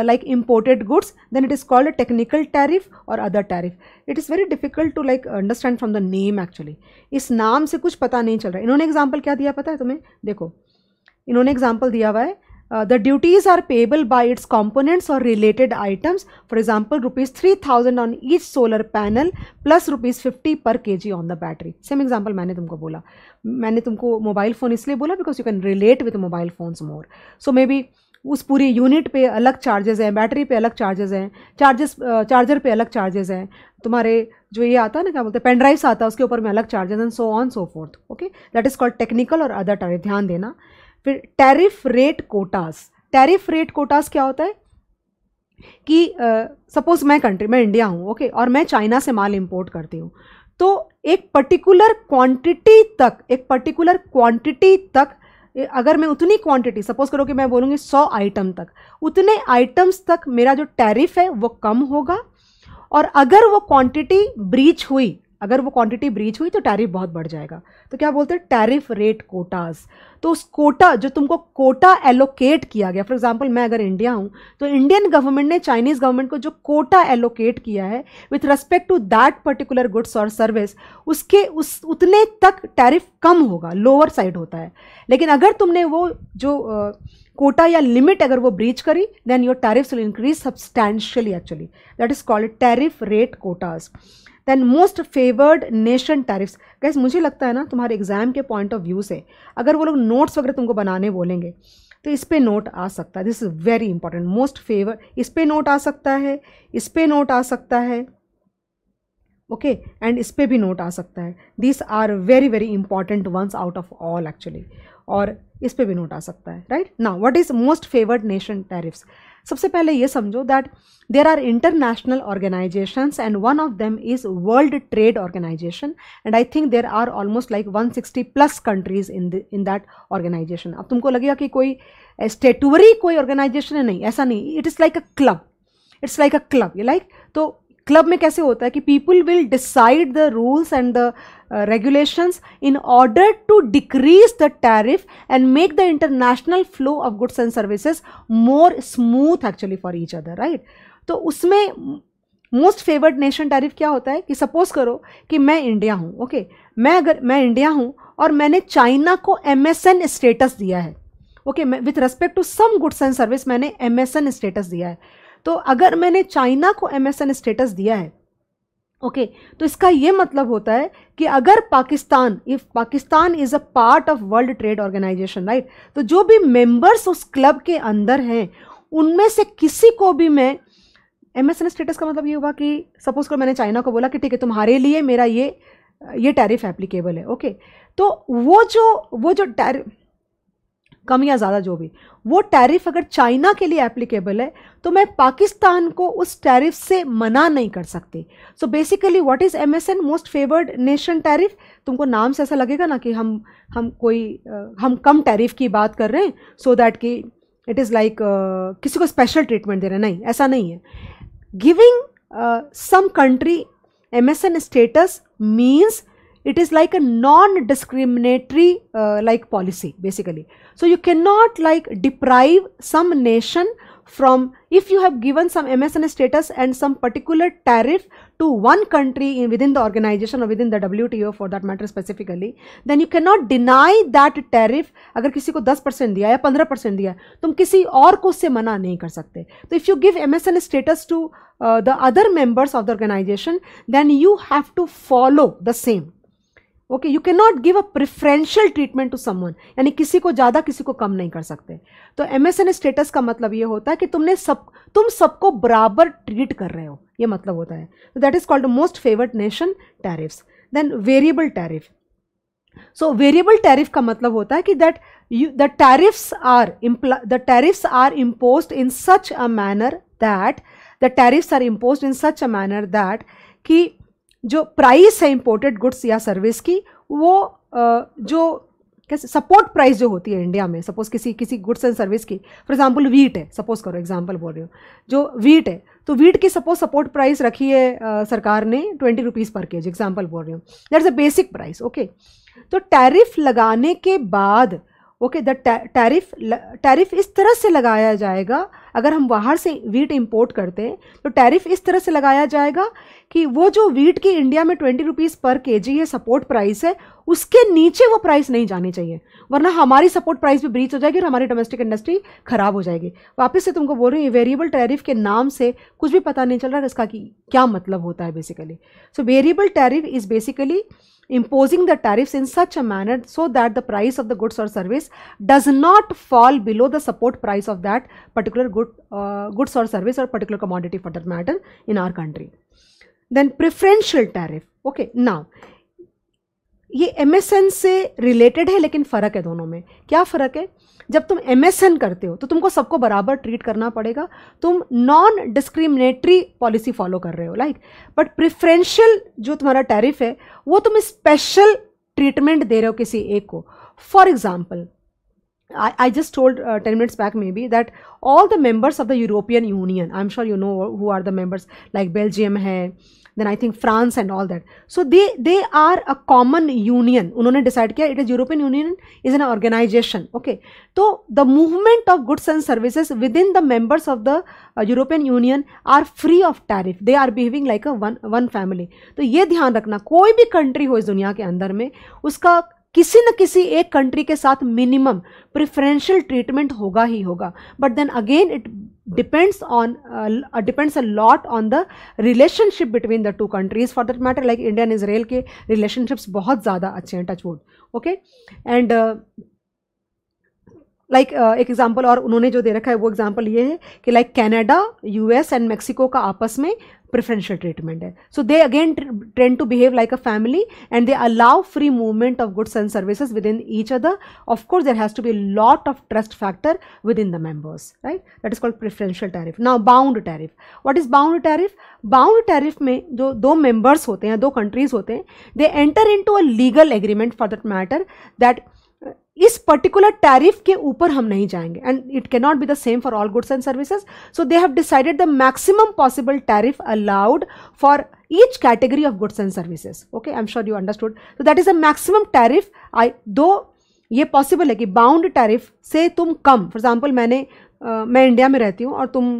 like imported goods, then it is called a technical tariff or other tariff. It is very difficult to like understand from the name actually. इस नाम से कुछ पता नहीं चल रहा है। इन्होंने एग्जाम्पल क्या दिया पता है तुम्हें? देखो इन्होंने एग्जाम्पल दिया हुआ है, the duties are payable by its components or related items. For example, ₹3,000 on each solar panel plus ₹50 per kg on the battery. Same example मैंने तुमको बोला, मैंने तुमको मोबाइल फ़ोन इसलिए बोला because you can relate with mobile phones more. So maybe उस पूरी unit पे अलग चार्जेस हैं, बैटरी पे अलग चार्जेस हैं, चार्जर पे अलग चार्जेस हैं, तुम्हारे जो ये आता है ना क्या बोलते हैं पेन ड्राइव्स आता है उसके ऊपर में अलग charges and so on so fourth, okay. That is called technical और अदर टैरिफ, ध्यान देना। फिर tariff rate quotas, tariff rate quotas क्या होता है? कि सपोज मैं इंडिया हूँ, ओके, और मैं चाइना से माल इंपोर्ट करती हूँ, तो एक पर्टिकुलर क्वांटिटी तक अगर मैं उतनी क्वांटिटी, सपोज करो कि मैं बोलूँगी 100 आइटम तक, उतने आइटम्स तक मेरा जो टैरिफ है वो कम होगा, और अगर वो क्वांटिटी ब्रीच हुई तो टैरिफ बहुत बढ़ जाएगा। तो क्या बोलते हैं, टैरिफ रेट कोटाज। तो उस कोटा, जो तुमको कोटा एलोकेट किया गया, फॉर एग्जांपल मैं अगर इंडिया हूं, तो इंडियन गवर्नमेंट ने चाइनीज गवर्नमेंट को जो कोटा एलोकेट किया है with respect to that particular goods और सर्विस, उसके उतने तक टैरिफ कम होगा, लोअर साइड होता है। लेकिन अगर तुमने वो जो कोटा या लिमिट अगर वो ब्रीच करी, then your tariffs will increase substantially, actually that is called tariff rate quotas. Then most favoured nation tariffs. Guess मुझे लगता है ना, तुम्हारे एग्जाम के पॉइंट ऑफ व्यू से अगर वो लोग नोट्स वगैरह तुमको बनाने बोलेंगे तो इस पे नोट आ सकता है, this is very important. Most favour, इस पे नोट आ सकता है, इस पे नोट आ सकता है, ओके, एंड इस पे भी नोट आ सकता है। These are very very important ones out of all actually, और इस पे भी नोट आ सकता है, right. Now what is most favoured nation tariffs. सबसे पहले ये समझो that there are international organisations and one of them is world trade organisation, and I think there are almost like 160 plus countries in that organisation. अब तुमको लगेगा कि कोई स्टेटुअरी कोई ऑर्गेनाइजेशन है, नहीं, ऐसा नहीं, it is like a club, it's like a club, ये लाइक। तो क्लब में कैसे होता है कि people will decide the rules and the regulations in order to decrease the tariff and make the international flow of goods and services more smooth actually for each other, right? तो उसमें most favoured nation tariff क्या होता है कि suppose करो कि मैं India हूँ, ओके, मैं इंडिया हूँ और मैंने चाइना को MSN स्टेटस दिया है, okay, with respect to some goods and service मैंने MSN स्टेटस दिया है। तो अगर मैंने चाइना को MSN स्टेटस दिया है, ओके, तो इसका ये मतलब होता है कि अगर Pakistan, if Pakistan is a part of world trade organisation, right, तो जो भी मेंबर्स उस क्लब के अंदर हैं उनमें से किसी को भी मैं MSN स्टेटस का मतलब ये हुआ कि सपोज करो मैंने चाइना को बोला कि ठीक है तुम्हारे लिए मेरा ये टैरिफ एप्लीकेबल है, ओके, तो वो जो टैरिफ कम या ज़्यादा जो भी वो टैरिफ अगर चाइना के लिए एप्लीकेबल है तो मैं पाकिस्तान को उस टैरिफ से मना नहीं कर सकती। सो basically what is MSN, most favoured nation tariff. तुमको नाम से ऐसा लगेगा ना कि हम कम टैरिफ की बात कर रहे हैं, सो दैट कि इट इज़ लाइक किसी को स्पेशल ट्रीटमेंट दे रहे हैं, नहीं, ऐसा नहीं है। Giving some country MSN status means it is like a non-discriminatory like policy basically. So you cannot like deprive some nation from, if you have given some MSN status and some particular tariff to one country within the organization or within the WTO for that matter specifically, then you cannot deny that tariff. अगर किसी को 10% दिया या 15% दिया तुम किसी और को उससे मना नहीं कर सकते। तो if you give MSN status to the other members of the organization, then you have to follow the same. Okay, you can not give a preferential treatment to someone, यानी किसी को ज़्यादा किसी को कम नहीं कर सकते। तो MSN स्टेटस का मतलब ये होता है कि तुम सबको बराबर ट्रीट कर रहे हो, ये मतलब होता है। तो that is called most favoured nation tariffs. Then variable tariff. So variable tariff का मतलब होता है कि that the tariffs are imposed in such a manner that कि जो प्राइस है इंपोर्टेड गुड्स या सर्विस की, वो जो कैसे सपोर्ट प्राइस जो होती है इंडिया में, सपोज किसी गुड्स एंड सर्विस की, फॉर एग्जांपल वीट है, सपोज करो एग्जांपल बोल रही हूँ, जो वीट है तो वीट की सपोज सपोर्ट प्राइस रखी है सरकार ने 20 रुपीज़ पर केजी, एग्जांपल बोल रही हूँ, that is a basic price, okay. तो टैरिफ लगाने के बाद, ओके, द टैरिफ इस तरह से लगाया जाएगा, अगर हम बाहर से वीट इंपोर्ट करते हैं तो टैरिफ इस तरह से लगाया जाएगा कि वो जो वीट की इंडिया में 20 रुपीज़ पर केजी है सपोर्ट प्राइस है, उसके नीचे वो प्राइस नहीं जानी चाहिए, वरना हमारी सपोर्ट प्राइस भी ब्रीच हो जाएगी और हमारी डोमेस्टिक इंडस्ट्री खराब हो जाएगी। वापस से तुमको बोल रही हूँ, वेरिएबल टैरिफ के नाम से कुछ भी पता नहीं चल रहा है इसका कि क्या मतलब होता है basically. So variable tariff is basically imposing the tariffs in such a manner so that the price of the goods or service does not fall below the support price of that particular goods or service or particular commodity for that matter in our country. Then preferential tariff. Okay, now ये MSN से related है, लेकिन फ़र्क है दोनों में। क्या फ़र्क है? जब तुम MSN करते हो तो तुमको सबको बराबर ट्रीट करना पड़ेगा, तुम नॉन डिस्क्रिमिनेटरी पॉलिसी फॉलो कर रहे हो, लाइक। बट प्रिफरेंशियल जो तुम्हारा टैरिफ है वो तुम स्पेशल ट्रीटमेंट दे रहे हो किसी एक को। For example, I just told 10 minutes back maybe that all the members of the European Union, I'm sure you know who are the members, like Belgium है, then I think France and all that. So they are a common union. उन्होंने decide किया, it is European Union is an organization, okay. तो the movement of goods and services within the members of the European Union are free of tariff. They are behaving like a one family. तो ये ध्यान रखना, कोई भी country हो इस दुनिया के अंदर में, उसका किसी न किसी एक कंट्री के साथ मिनिमम प्रिफरेंशियल ट्रीटमेंट होगा ही होगा। But then again it depends a lot on the relationship between the two countries. For that matter like India and Israel के रिलेशनशिप्स बहुत ज़्यादा अच्छे हैं, touch wood, okay. And like एक एग्जाम्पल और उन्होंने जो दे रखा है वो एग्जाम्पल ये है कि like Canada, US and Mexico का आपस में प्रेफरेंशियल ट्रीटमेंट है। So they again tend to behave like a family and they allow free movement of goods and services within each other. Of course there has to be lot of trust factor within the members, right. That is called preferential tariff. Now bound tariff, what is bound tariff? Bound tariff में जो दो members होते हैं, दो countries होते हैं, they enter into a legal agreement for that matter that इस particular tariff के ऊपर हम नहीं जाएंगे and it can not be the same for all goods and services. So they have decided the maximum possible tariff allowed for each category of goods and services, okay. I am sure you understood. So that is a maximum tariff. दो ये possible है कि bound tariff से तुम कम, for example मैं India में रहती हूँ और तुम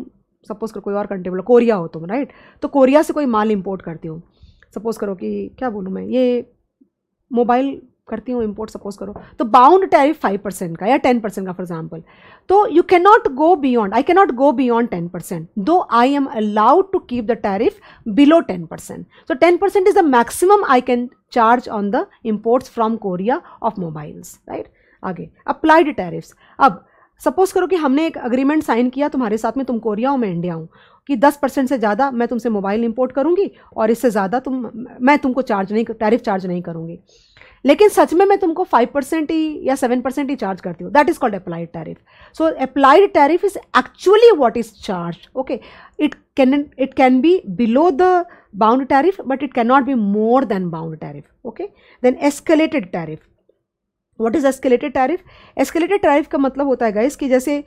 सपोज करो कोई और कंट्री बोलो, कोरिया हो तुम, राइट। तो कोरिया से कोई माल इंपोर्ट करती हूँ, सपोज करो कि क्या बोलूँ मैं, ये मोबाइल करती हूँ इंपोर्ट सपोज करो, तो बाउंड टैरिफ 5% का या 10% का फॉर एग्जाम्पल। तो you can not go beyond, I can not go beyond 10%, though I am allowed to keep the tariff below 10%. So 10% is the maximum I can charge on the imports from Korea of mobiles, right? आगे applied tariffs. अब suppose करो कि हमने एक agreement sign किया तुम्हारे साथ में, तुम कोरिया हो मैं इंडिया हूँ, कि 10% से ज़्यादा मैं तुमसे मोबाइल इंपोर्ट करूँगी और इससे ज़्यादा मैं तुमको टैरिफ चार्ज नहीं करूँगी, लेकिन सच में मैं तुमको 5% ही या 7% ही चार्ज करती हूँ। That is called applied tariff. So applied tariff is actually what is charge, okay. It can be below the bound tariff but it can not be more than bound tariff, okay. Then escalated tariff. What is escalated tariff? Escalated tariff का मतलब होता है guys कि जैसे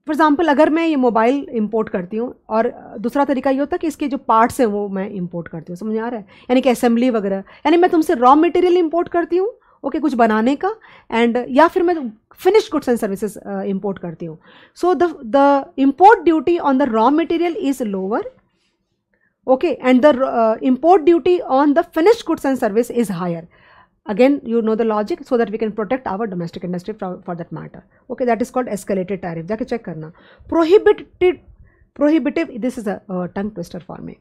for example अगर मैं ये mobile import करती हूँ और दूसरा तरीका ये होता है कि इसके जो पार्ट्स हैं वो मैं इंपोर्ट करती हूँ, समझ में आ रहा है, यानी कि असेंबली वगैरह, यानी मैं तुमसे रॉ मटेरियल इंपोर्ट करती हूँ, ओके, कुछ बनाने का, एंड या फिर मैं finished goods and services import करती हूँ। So the import duty on the raw material is lower, okay, and the import duty on the finished goods and service is higher. Again, you know the logic, so that we can protect our domestic industry for that matter. Okay, that is called escalated tariff. जाके check करना. Prohibitive, this is a tongue twister for me.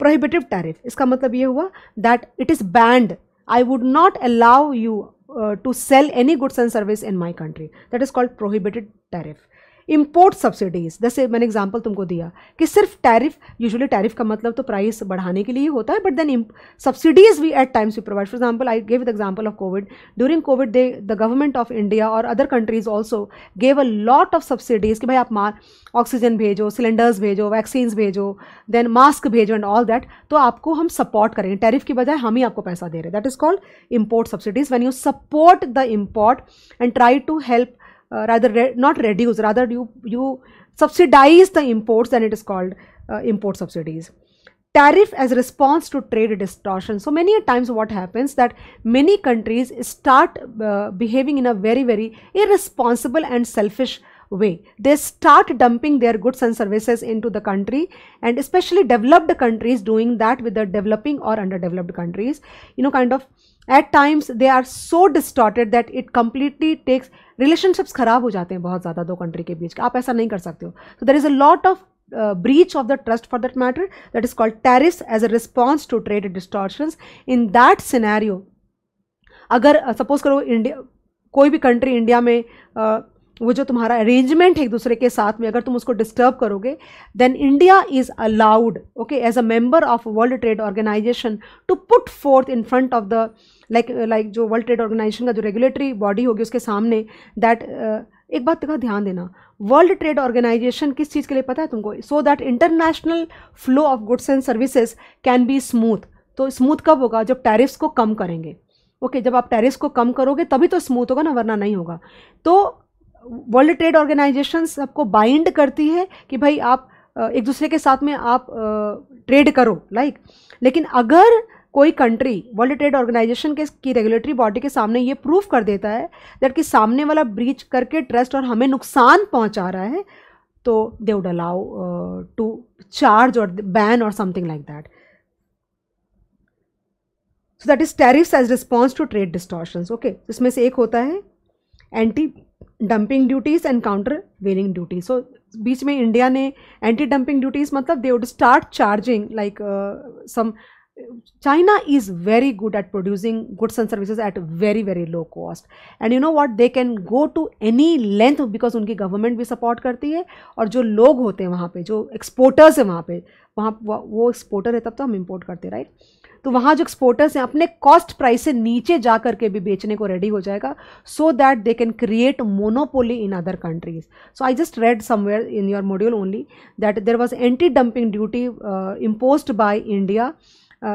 Prohibitive tariff, इसका मतलब ये हुआ that it is banned. I would not allow you to sell any goods and service in my country. That is called prohibited tariff. Import subsidies, जैसे मैंने example तुमको दिया कि सिर्फ टैरिफ, यूजुअली टैरिफ का मतलब तो प्राइस बढ़ाने के लिए होता है, but then subsidies we at times we provide. For example I give the example of covid. During covid the government of India और other countries also gave a lot of subsidies कि भाई आप oxygen भेजो, cylinders भेजो, vaccines भेजो, then mask भेजो and all that, तो आपको हम सपोर्ट करेंगे, टैरिफ की बजाय हम ही आपको पैसा दे रहे हैं. That is called import subsidies. When you support the import and try to help not reduce, rather you subsidize the imports, then it is called import subsidies. Tariff as response to trade distortion. So many times what happens that many countries start behaving in a very, very irresponsible and selfish way. They start dumping their goods and services into the country, and especially developed countries doing that with the developing or underdeveloped countries. You know, kind of at times they are so distorted that it completely takes, relationships खराब हो जाते हैं बहुत ज़्यादा दो country के बीच. आप ऐसा नहीं कर सकते हो. So there is a lot of breach of the trust for that matter. That is called tariffs as a response to trade distortions. In that scenario, अगर सपोज करो इंडिया, कोई भी कंट्री इंडिया में वो जो तुम्हारा अरेंजमेंट है एक दूसरे के साथ में, अगर तुम उसको डिस्टर्ब करोगे, then India is allowed, okay, as a member of world trade organisation to put forth in front of the like जो वर्ल्ड ट्रेड ऑर्गेनाइजेशन का जो रेगुलेटरी बॉडी होगी उसके सामने, दैट एक बात का ध्यान देना, वर्ल्ड ट्रेड ऑर्गेनाइजेशन किस चीज़ के लिए पता है तुमको? So that international flow of goods and services can be smooth. तो स्मूथ कब होगा? जब टैरिफ्स को कम करेंगे, ओके, जब आप टैरिफ्स को कम करोगे तभी तो स्मूथ होगा ना, वरना नहीं होगा। तो वर्ल्ड ट्रेड ऑर्गेनाइजेशन सबको बाइंड करती है कि भाई आप एक दूसरे के साथ में आप ट्रेड करो, लाइक। लेकिन अगर कोई कंट्री वर्ल्ड ट्रेड ऑर्गेनाइजेशन के की रेगुलेटरी बॉडी के सामने ये प्रूफ कर देता है दैट कि सामने वाला ब्रीच करके ट्रस्ट और हमें नुकसान पहुंचा रहा है, तो they would allow to charge और बैन और something like that. So that is tariffs as response to trade distortions, okay. इसमें से एक होता है anti dumping duties and countervailing duties. So बीच में इंडिया ने एंटी डंपिंग ड्यूटीज मतलब they would start charging like some China is very good at producing goods and services at very very low cost, and you know what, they can go to any length because उनकी government भी support करती है, और जो लोग होते हैं वहाँ पे, जो एक्सपोर्टर्स हैं वहाँ पे, वहाँ वो एक्सपोर्टर है तब तो हम इंपोर्ट करते हैं, राइट। तो वहाँ जो एक्सपोर्टर्स हैं अपने कॉस्ट प्राइस से नीचे जा करके भी बेचने को रेडी हो जाएगा, so that they can create monopoly in other countries. So I just read somewhere in your module only that there was anti dumping duty imposed by India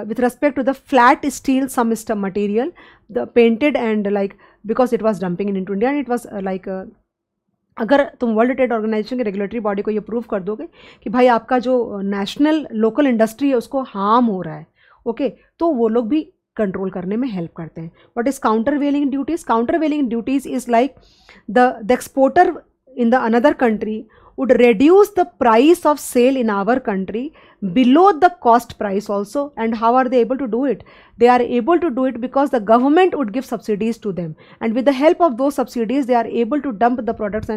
with respect to the flat steel some material, the painted and like because it was dumping into India, and it was like अगर तुम world trade organisation के regulatory body को ये prove कर दोगे कि भाई आपका जो नेशनल लोकल इंडस्ट्री है उसको हार्म हो रहा है, ओके, तो वो लोग भी कंट्रोल करने में हेल्प करते हैं। What is countervailing duties? Countervailing duties is like the exporter in the another country would reduce the price of sale in our country below the cost price also. And how are they able to do it? They are able to do it because the government would give subsidies to them, and with the help of those subsidies they are able to dump the products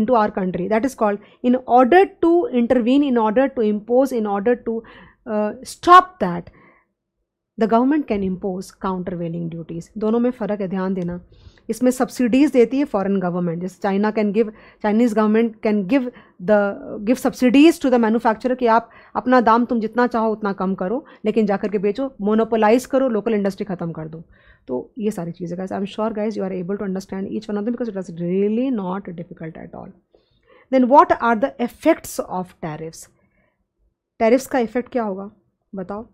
into our country. That is called, in order to intervene, in order to impose, in order to stop that, the government can impose countervailing duties. दोनों में फ़र्क है, ध्यान देना। इसमें subsidies देती है foreign government, जैसे Chinese government can give subsidies to the manufacturer कि आप अपना दाम तुम जितना चाहो उतना कम करो, लेकिन जाकर के बेचो, मोनोपोलाइज करो, लोकल इंडस्ट्री खत्म कर दो। तो ये सारी चीज़ें guys, I am sure guys you are able to understand each one of them because it was really not difficult at all. Then what are the effects of tariffs? Tariffs का effect क्या होगा बताओ?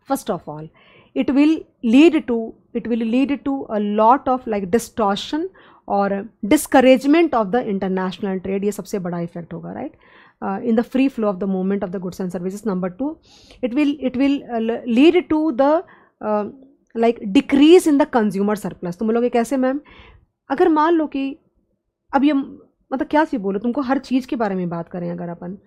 First of all, it will lead to a lot of like distortion or discouragement of the international trade. ये सबसे बड़ा effect होगा, right, in the free flow of the movement of the goods and services. Number two, it will lead to the like decrease in the consumer surplus. तुम बोलोगे कैसे ma'am? अगर मान लो कि अब ये मतलब क्या सी बोलो, तुमको हर चीज़ के बारे में बात करें अगर अपन,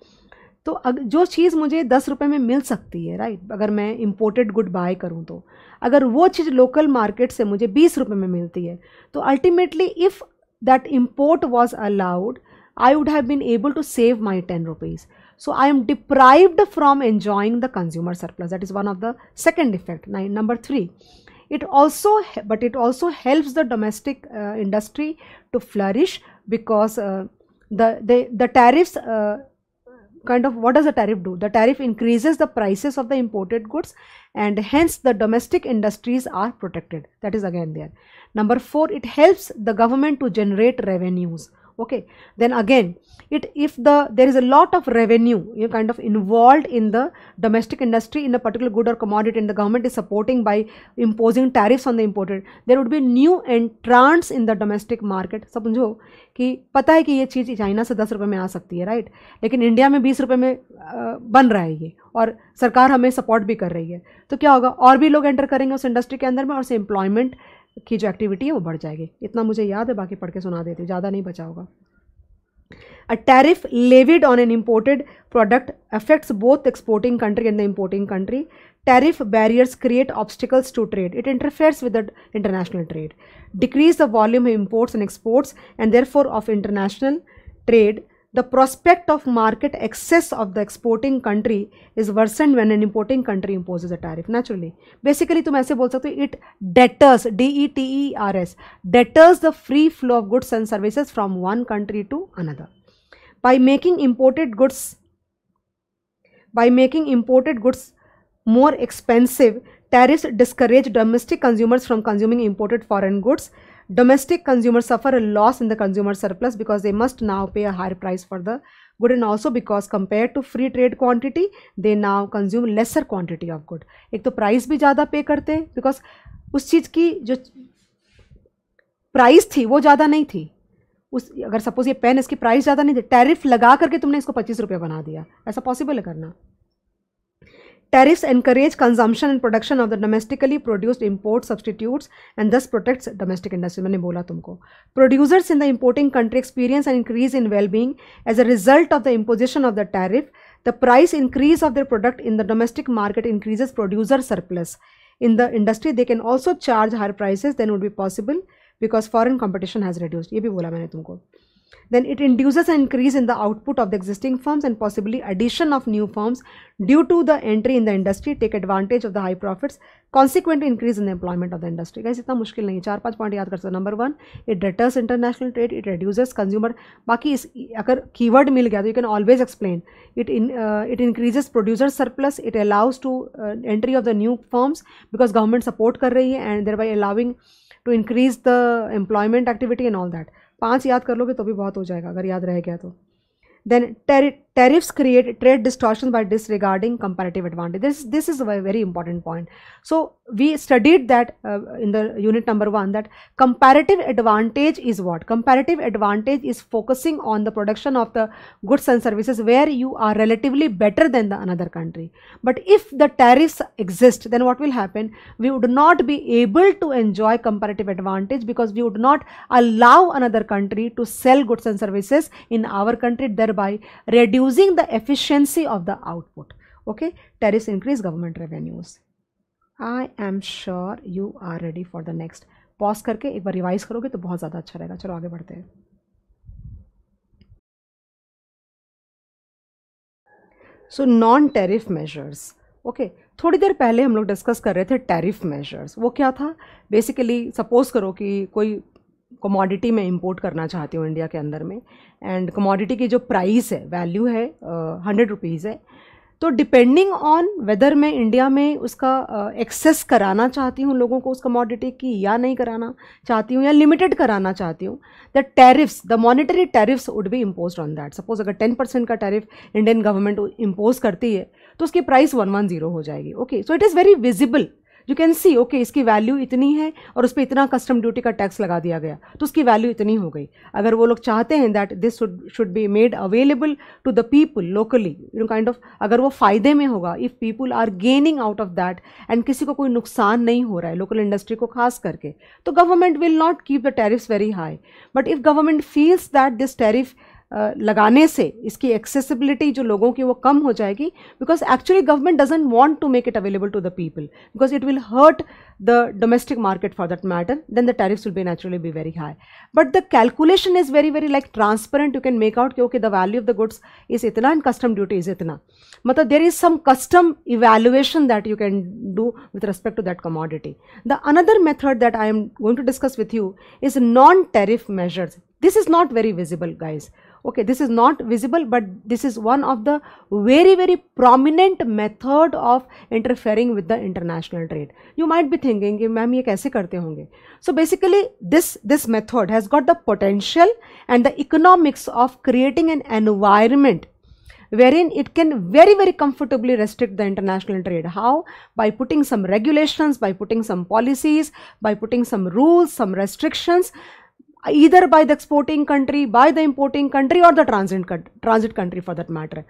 तो जो चीज़ मुझे 10 रुपये में मिल सकती है, राइट, अगर मैं इम्पोर्टेड गुड बाय करूँ, तो अगर वो चीज़ लोकल मार्केट से मुझे 20 रुपये में मिलती है, तो ultimately if that import was allowed I would have been able to save my 10 rupees. So I am deprived from enjoying the consumer surplus. That is one of the second effect. Now, number 3, it also helps the domestic industry to flourish because the tariffs kind of, what does the tariff do? The tariff increases the prices of the imported goods, and hence the domestic industries are protected. That is again there. Number 4, it helps the government to generate revenues. Okay, then again, if there is a lot of revenue kind of involved in the domestic industry in a particular good or commodity, and the government is supporting by imposing tariffs on the imported, there would be new entrants in the domestic market. समझो कि पता है कि ये चीज़ China से 10 रुपये में आ सकती है, राइट, लेकिन इंडिया में 20 रुपये में बन रहा है ये, और सरकार हमें सपोर्ट भी कर रही है, तो क्या होगा, और भी लोग एंटर करेंगे उस इंडस्ट्री के अंदर में, और से एम्प्लॉयमेंट की जो एक्टिविटी है वो बढ़ जाएगी. इतना मुझे याद है, बाकी पढ़ के सुना देती हूँ, ज़्यादा नहीं बचा होगा. A tariff levied on an imported product affects both the exporting country and the importing country. Tariff barriers create obstacles to trade. It interferes with the international trade, decrease the volume of imports and exports, and therefore of international trade. the prospect of market access of the exporting country is worsened when an importing country imposes a tariff. Naturally, basically तुम ऐसे बोल सकते हो, it deters, DETERS, deters the free flow of goods and services from one country to another. By making imported goods more expensive, tariffs discourage domestic consumers from consuming imported foreign goods. Domestic consumers suffer a loss in the consumer surplus because they must now pay a higher price for the good, and also because compared to free trade quantity they now consume lesser quantity of good. एक तो price भी ज़्यादा पे करते हैं because उस चीज़ की जो प्राइस थी वो ज़्यादा नहीं थी. उस अगर सपोज ये पेन, इसकी प्राइस ज़्यादा नहीं थी, टैरिफ लगा करके तुमने इसको 25 रुपये बना दिया, ऐसा पॉसिबल है करना. Tariffs encourage consumption and production of the domestically produced import substitutes and thus protects domestic industry. मैंने बोला तुमको. Producers in the importing country experience an increase in well-being as a result of the imposition of the tariff. The price increase of their product in the domestic market increases producer surplus. In the industry, they can also charge higher prices than would be possible because foreign competition has reduced. ये भी बोला मैंने तुमको. Then it induces an increase in the output of the existing firms and possibly addition of new firms due to the entry in the industry take advantage of the high profits, consequently increase in the employment of the industry. Guys, इतना मुश्किल नहीं है, 4-5 point याद कर सकते हो. Number 1, it deters international trade, it reduces consumer. बाकी इस अगर कीवर्ड मिल गया तो you can always explain. It increases producer surplus, it allows to entry of the new firms because government support कर रही है and thereby allowing to increase the employment activity and all that. 5 याद कर लोगे तो भी बहुत हो जाएगा अगर याद रह गया तो. Then tariffs create trade distortions by disregarding comparative advantage. This is a very important point. So we studied that in the unit number 1 that comparative advantage is what? Comparative advantage is focusing on the production of the goods and services where you are relatively better than the another country. But if the tariffs exist, then what will happen? We would not be able to enjoy comparative advantage because we would not allow another country to sell goods and services in our country, thereby reducing the efficiency of the output. Okay, tariffs increase government revenues. I am sure you are ready for the next. Pause करके एक बार revise करोगे तो बहुत ज़्यादा अच्छा रहेगा. चलो आगे बढ़ते हैं. सो नॉन टैरिफ मेजर्स. ओके, थोड़ी देर पहले हम लोग डिस्कस कर रहे थे टैरिफ मेजर्स. वो क्या था? बेसिकली सपोज करो कि कोई कमोडिटी में इंपोर्ट करना चाहती हूँ इंडिया के अंदर में, एंड कमोडिटी की जो प्राइस है, वैल्यू है 100 रुपीज़ है. तो डिपेंडिंग ऑन वेदर मैं इंडिया में उसका एक्सेस कराना चाहती हूँ लोगों को उस कमोडिटी की, या नहीं कराना चाहती हूँ, या लिमिटेड कराना चाहती हूँ, the tariffs, the monetary tariffs would be imposed on that. Suppose अगर 10% का टैरिफ इंडियन गवर्नमेंट इम्पोज करती है तो उसकी प्राइस 110 हो जाएगी. Okay, so it is very visible. You can see, okay, इसकी वैल्यू इतनी है और उस पर इतना कस्टम ड्यूटी का टैक्स लगा दिया गया तो उसकी वैल्यू इतनी हो गई. अगर वो लोग चाहते हैं that this should be made available to the people locally, you know kind of, अगर वो फ़ायदे में होगा, if people are gaining out of that and किसी को कोई नुकसान नहीं हो रहा है लोकल इंडस्ट्री को खास करके, तो government will not keep the tariffs very high. But if government feels that this tariff लगाने से इसकी एक्सेसिबिलिटी जो लोगों की वो कम हो जाएगी, because actually government doesn't want to make it available to the people because it will hurt the domestic market for that matter, then the tariffs will be naturally be very high. But the calculation is very very like transparent. You can make out कि okay the value of the goods is इतना and custom duty is इतना. मतलब there is some custom evaluation that you can do with respect to that commodity. The another method that I am going to discuss with you is non tariff measures. This is not very visible, guys. Okay, this is not visible, but this is one of the very very prominent method of interfering with the international trade. You might be thinking कि ma'am ये कैसे करते होंगे. So basically this method has got the potential and the economics of creating an environment wherein it can very very comfortably restrict the international trade. How? By putting some regulations, by putting some policies, by putting some rules, some restrictions, either by the exporting country, by the importing country or the transit country for that matter.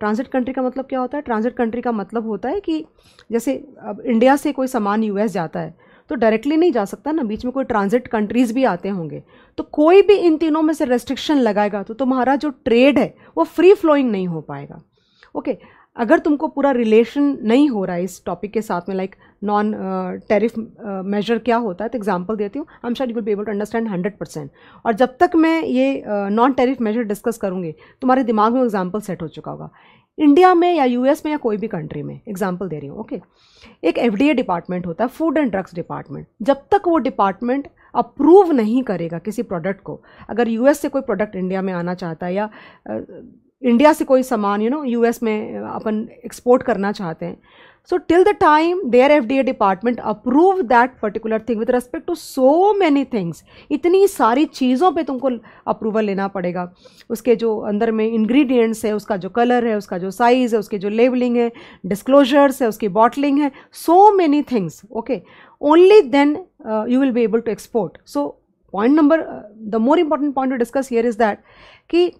Transit country का मतलब क्या होता है? Transit country का मतलब होता है कि जैसे अब इंडिया से कोई सामान यूएस जाता है तो डायरेक्टली नहीं जा सकता ना, बीच में कोई ट्रांजिट कंट्रीज़ भी आते होंगे. तो कोई भी इन तीनों में से रेस्ट्रिक्शन लगाएगा तो तुम्हारा जो ट्रेड है वो फ्री फ्लोइंग नहीं हो पाएगा. ओके, अगर तुमको पूरा रिलेशन नहीं हो रहा है इस टॉपिक के साथ में, लाइक नॉन टैरिफ मेजर क्या होता है, तो एग्जांपल देती हूँ, I am sure you will be able to understand 100%। और जब तक मैं ये नॉन टैरिफ मेजर डिस्कस करूँगी तुम्हारे दिमाग में एग्जाम्पल सेट हो चुका होगा। इंडिया में या यूएस में या कोई भी कंट्री में, एग्जाम्पल दे रही हूँ, ओके, एक एफडीए डिपार्टमेंट होता है, फूड एंड ड्रग्स डिपार्टमेंट। जब तक वो डिपार्टमेंट अप्रूव नहीं करेगा किसी प्रोडक्ट को, अगर यूएस से कोई प्रोडक्ट इंडिया में आना चाहता है या इंडिया से कोई सामान यूएस में अपन एक्सपोर्ट करना चाहते हैं, so till the time there FDA department approve that particular thing with respect to so many things, इतनी सारी चीज़ों पे तुमको अप्रूवल लेना पड़ेगा। उसके जो अंदर में इंग्रेडिएंट्स है, उसका जो कलर है, उसका जो साइज़ है, उसकी जो लेबलिंग है, डिस्क्लोजर्स है, उसकी बॉटलिंग है, so many things, okay, only then you will be able to export. So the more important point to discuss here is that कि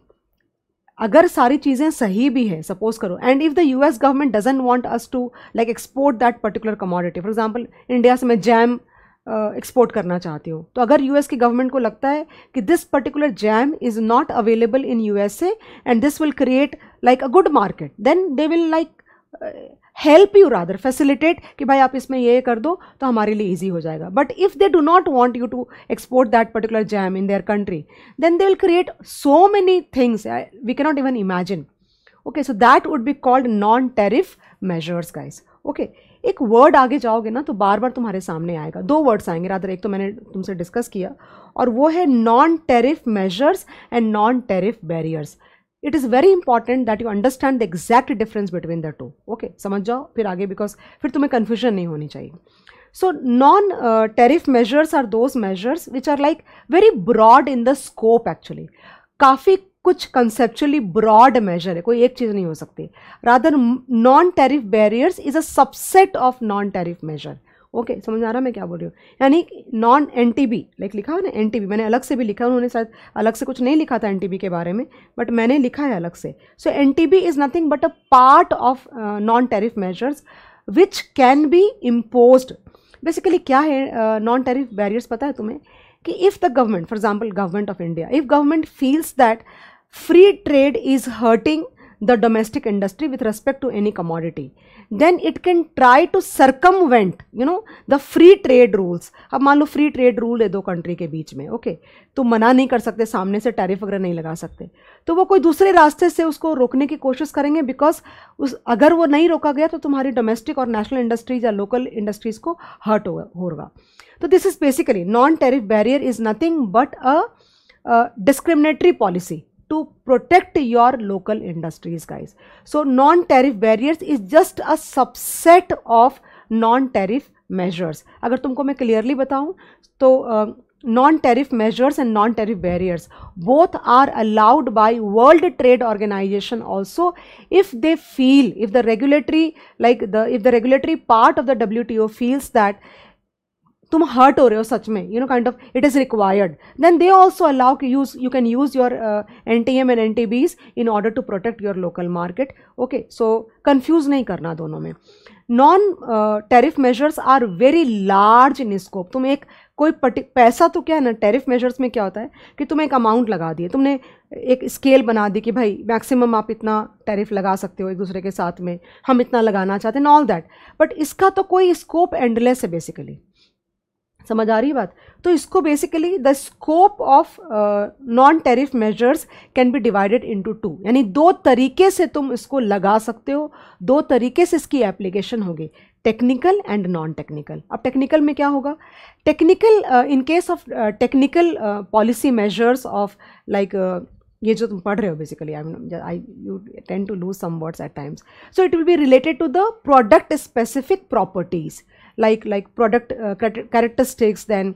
अगर सारी चीज़ें सही भी है, सपोज करो, and if the US government doesn't want us to like export that particular commodity, for example India से मैं जैम एक्सपोर्ट करना चाहती हूँ, तो अगर यूएस की गवर्नमेंट को लगता है कि this particular jam is not available in USA and this will create like a good market, then they will like help you, rather facilitate कि भाई आप इसमें ये कर दो तो हमारे लिए ईजी हो जाएगा। But if they do not want you to export that particular jam in their country, then they will create so many things we cannot even imagine. Okay, so that would be called non tariff measures guys. Okay, एक word आगे जाओगे ना तो बार बार तुम्हारे सामने आएगा, दो words आएंगे रादर, एक तो मैंने तुमसे डिस्कस किया और वो है non tariff measures and non tariff barriers. It is very important that you understand the exact difference between the to. Okay, समझ जाओ फिर आगे, बिकॉज फिर तुम्हें कन्फ्यूजन नहीं होनी चाहिए। So non tariff measures are those measures which are like very broad in the scope, actually काफ़ी कुछ कंसेप्चुअली ब्रॉड मेजर है, कोई एक चीज़ नहीं हो सकती। Rather non tariff barriers is a subset of non tariff measure. Okay, समझ आ रहा मैं क्या बोल रही हूँ, यानी नॉन एनटीबी, लाइक लिखा है ना एनटीबी, मैंने अलग से भी लिखा है, उन्होंने शायद अलग से कुछ नहीं लिखा था एनटीबी के बारे में, बट मैंने लिखा है अलग से। So NTB is nothing but a part of non tariff measures which can be imposed. Basically क्या है नॉन टैरिफ बैरियर्स, पता है तुम्हें कि if the government, for example government of India, if government feels that free trade is hurting the domestic industry with respect to any commodity, then it can try to circumvent the free trade rules। अब मान लो free trade rule है दो country के बीच में, okay, तो मना नहीं कर सकते, सामने से टैरिफ वगैरह नहीं लगा सकते, तो वो कोई दूसरे रास्ते से उसको रोकने की कोशिश करेंगे, बिकॉज अगर वो नहीं रोका गया तो तुम्हारी डोमेस्टिक और नेशनल इंडस्ट्रीज या लोकल इंडस्ट्रीज को हर्ट होगा। तो this is basically non tariff barrier is nothing but a discriminatory policy to protect your local industries guys. So non-tariff barriers is just a subset of non-tariff measures। अगर तुमको मैं clearly बताऊं तो non-tariff measures and non-tariff barriers both are allowed by World Trade Organization also if they feel, if the regulatory part of the WTO feels that तुम hurt हो रहे हो सच में, kind of it is required, then they also allow कि you can use your NTM and NTBs in order to protect your local market. Okay, so confuse नहीं करना दोनों में। Non tariff measures are very large in scope. तुम एक कोई पैसा तो क्या है ना, टैरिफ मेजर्स में क्या होता है कि तुम एक अमाउंट लगा दिए, तुमने एक स्केल बना दी कि भाई मैक्सिमम आप इतना टैरिफ लगा सकते हो एक दूसरे के साथ में, हम इतना लगाना चाहते हैं, ऑल दैट, बट इसका तो कोई स्कोप एंडलेस है बेसिकली। समझ आ रही बात? तो इसको basically the scope of non tariff measures can be divided into two, यानी दो तरीके से तुम इसको लगा सकते हो, दो तरीके से इसकी एप्लीकेशन होगी, टेक्निकल एंड नॉन टेक्निकल। अब टेक्निकल में क्या होगा? Technical, in case of technical policy measures of like ये जो तुम पढ़ रहे हो basically, you tend to lose some words at times, so it will be related to the product specific properties, like product characteristics, then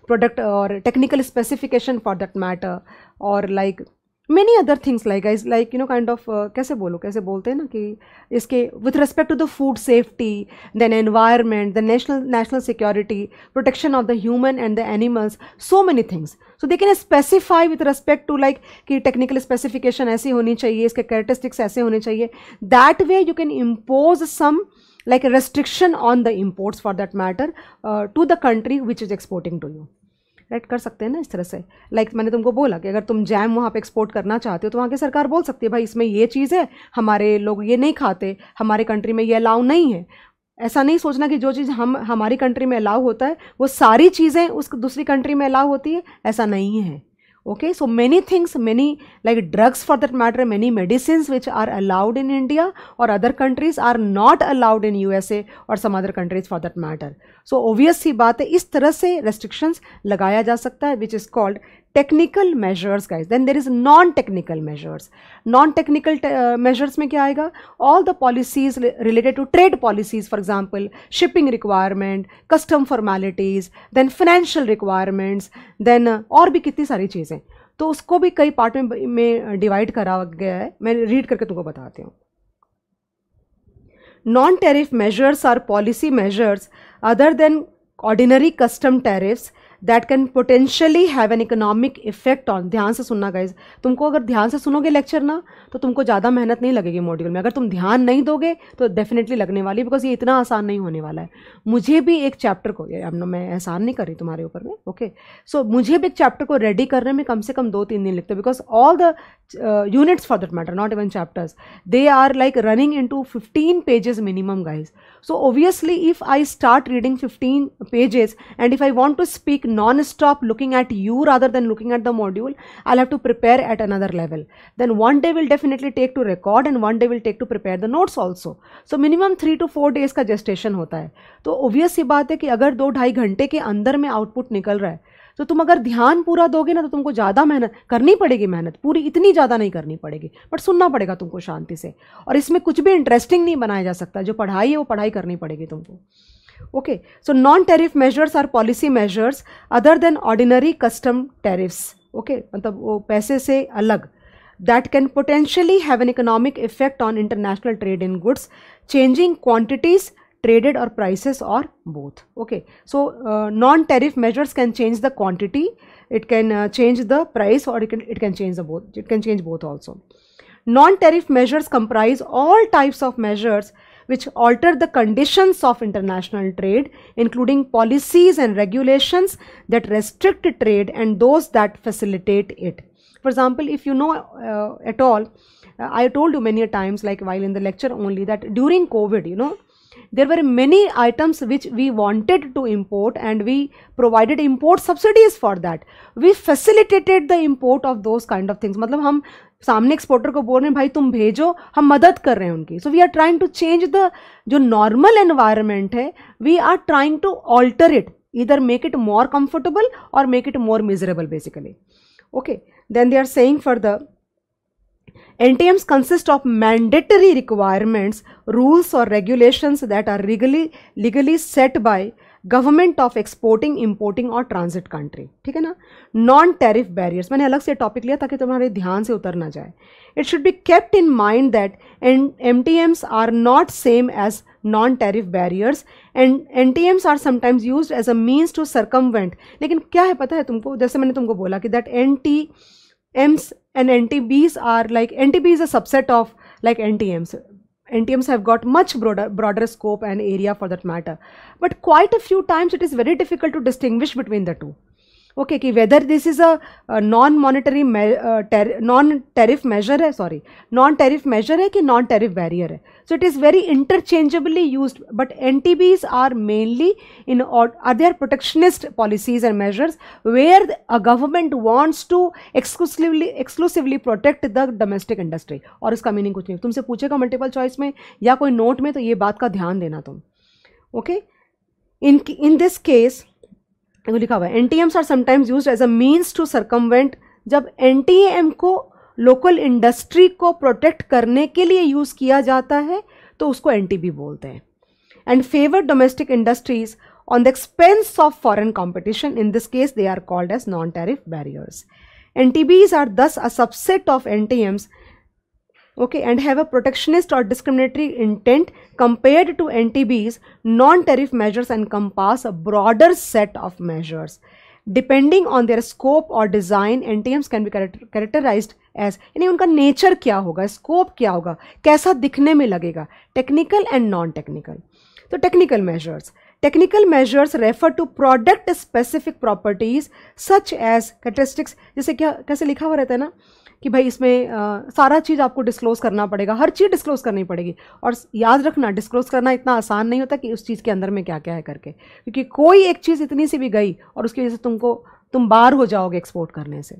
product or technical specification for that matter, or like many other things like guys, like kind of कैसे बोलते हैं ना कि इसके with respect to the food safety, then environment, the national security, protection of the human and the animals, so many things, so they can specify with respect to like कि technical specification ऐसी होनी चाहिए, इसके characteristics ऐसे होने चाहिए, that way you can impose some like a restriction on the imports for that matter to the country which is exporting to you, right, कर सकते हैं ना इस तरह से। लाइक मैंने तुमको बोला कि अगर तुम जैम वहाँ पे एक्सपोर्ट करना चाहते हो तो वहाँ की सरकार बोल सकती है भाई इसमें ये चीज़ है, हमारे लोग ये नहीं खाते, हमारे कंट्री में ये अलाउ नहीं है। ऐसा नहीं सोचना कि जो चीज़ हमारी कंट्री में अलाउ होता है वो सारी चीज़ें उस दूसरी कंट्री में अलाउ होती है, ऐसा नहीं है। Okay, so many things, many like drugs for that matter, many medicines which are allowed in India or other countries are not allowed in USA or some other countries for that matter. So obvious सी बात है, इस तरह से restrictions लगाया जा सकता है, which is called technical measures guys. Then there is non-technical measures. Non-technical measures में क्या आएगा? All the policies related to trade policies, for example, shipping requirement, custom formalities, then financial requirements, then और भी कितनी सारी चीज़ें, तो उसको भी कई पार्ट में डिवाइड करा गया है। मैं रीड करके तुमको बताती हूँ। Non-tariff measures are policy measures other than ordinary custom tariffs that can potentially have an economic effect on, ध्यान से सुनना गाइज, तुमको अगर ध्यान से सुनोगे लेक्चर ना तो तुमको ज़्यादा मेहनत नहीं लगेगी मॉड्यूल में। अगर तुम ध्यान नहीं दोगे तो डेफिनेटली लगने वाली, बिकॉज ये इतना आसान नहीं होने वाला है। मुझे भी एक चैप्टर को, मैं एहसान नहीं कर रही तुम्हारे ऊपर में, ओके, सो मुझे भी एक चैप्टर को रेडी करने में कम से कम 2-3 दिन लगते, because all the units for that matter, not even chapters, they are like running into 15 pages minimum guys. So obviously if I start reading 15 pages and if I want to speak non-stop looking at you rather than looking at the module, I'll have to prepare at another level. Then one day will definitely take to record and one day will take to prepare the notes also. So minimum 3 to 4 days का gestation होता है। तो obvious सी बात है कि अगर 2-2.5 घंटे के अंदर में आउटपुट निकल रहा है तो तुम अगर ध्यान पूरा दोगे ना तो तुमको ज़्यादा मेहनत करनी पड़ेगी, मेहनत पूरी इतनी ज़्यादा नहीं करनी पड़ेगी, बट सुनना पड़ेगा तुमको शांति से। और इसमें कुछ भी इंटरेस्टिंग नहीं बनाया जा सकता, जो पढ़ाई है वो पढ़ाई करनी पड़ेगी तुमको। Okay, so non tariff measures are policy measures other than ordinary custom tariffs. Okay, मतलब वो पैसे से अलग, that can potentially have an economic effect on international trade in goods, changing quantities traded or prices or both. Okay, so non-tariff measures can change the quantity, it can change the price, or it can change the both. It can change both also. Non-tariff measures comprise all types of measures which alter the conditions of international trade, including policies and regulations that restrict trade and those that facilitate it. For example, if you know at all, I told you many times, like while in the lecture only, that during COVID, you know, there were many items which we wanted to import and we provided import subsidies for that. We facilitated the import of those kind of things. मतलब हम सामने exporter को बोल रहे हैं भाई तुम भेजो, हम मदद कर रहे हैं उनकी. So we are trying to change the जो normal environment है, we are trying to alter it, either make it more comfortable or make it more miserable basically. Okay, then they are saying further, NTMs consist of mandatory requirements, rules or regulations that are legally set by government of exporting, importing or transit country. ठीक है ना. Non tariff barriers मैंने अलग से topic लिया ताकि तुम्हारे ध्यान से उतर ना जाए. It should be kept in mind that MTMs are not same as non-tariff barriers and NTMs are sometimes used as a means to circumvent. लेकिन क्या है पता है तुमको, जैसे मैंने तुमको बोला कि that NTMs and NTBs are like, NTB is a subset of like NTMs. NTMs have got much broader scope and area for that matter, but quite a few times it is very difficult to distinguish between the two. Okay, कि whether this is a non-monetary non-tariff measure है, sorry, non-tariff measure है कि non-tariff barrier है. So it is very interchangeably used, but NTBs are mainly are there protectionist policies and measures where a government wants to exclusively protect the domestic industry. और इसका meaning कुछ नहीं, तुमसे पूछेगा multiple choice में या कोई नोट में, तो ये बात का ध्यान देना तुम. Okay, in this case लिखा हुआ है NTMs are sometimes used as a means to circumvent. जब NTM को लोकल इंडस्ट्री को प्रोटेक्ट करने के लिए यूज़ किया जाता है तो उसको NTB बोलते हैं. And favour domestic industries on the expense of foreign competition. In this case they are called as non tariff barriers. NTBs are thus a subset of NTMs, okay, and have a protectionist or discriminatory intent. Compared to NTBs, non-tariff measures encompass a broader set of measures. Depending on their scope or design, NTMs can be characterized as, यानी उनका nature क्या होगा, scope क्या होगा, कैसा दिखने में लगेगा, टेक्निकल एंड नॉन टेक्निकल. तो technical measures, technical measures refer to product specific properties such as characteristics, जैसे क्या कैसे लिखा हुआ रहता है ना कि भाई इसमें सारा चीज़ आपको डिस्क्लोज करना पड़ेगा, हर चीज़ डिस्क्लोज करनी पड़ेगी। और याद रखना डिस्क्लोज करना इतना आसान नहीं होता कि उस चीज़ के अंदर में क्या क्या है करके, क्योंकि कोई एक चीज़ इतनी सी भी गई और उसकी वजह से तुम बाहर हो जाओगे एक्सपोर्ट करने से।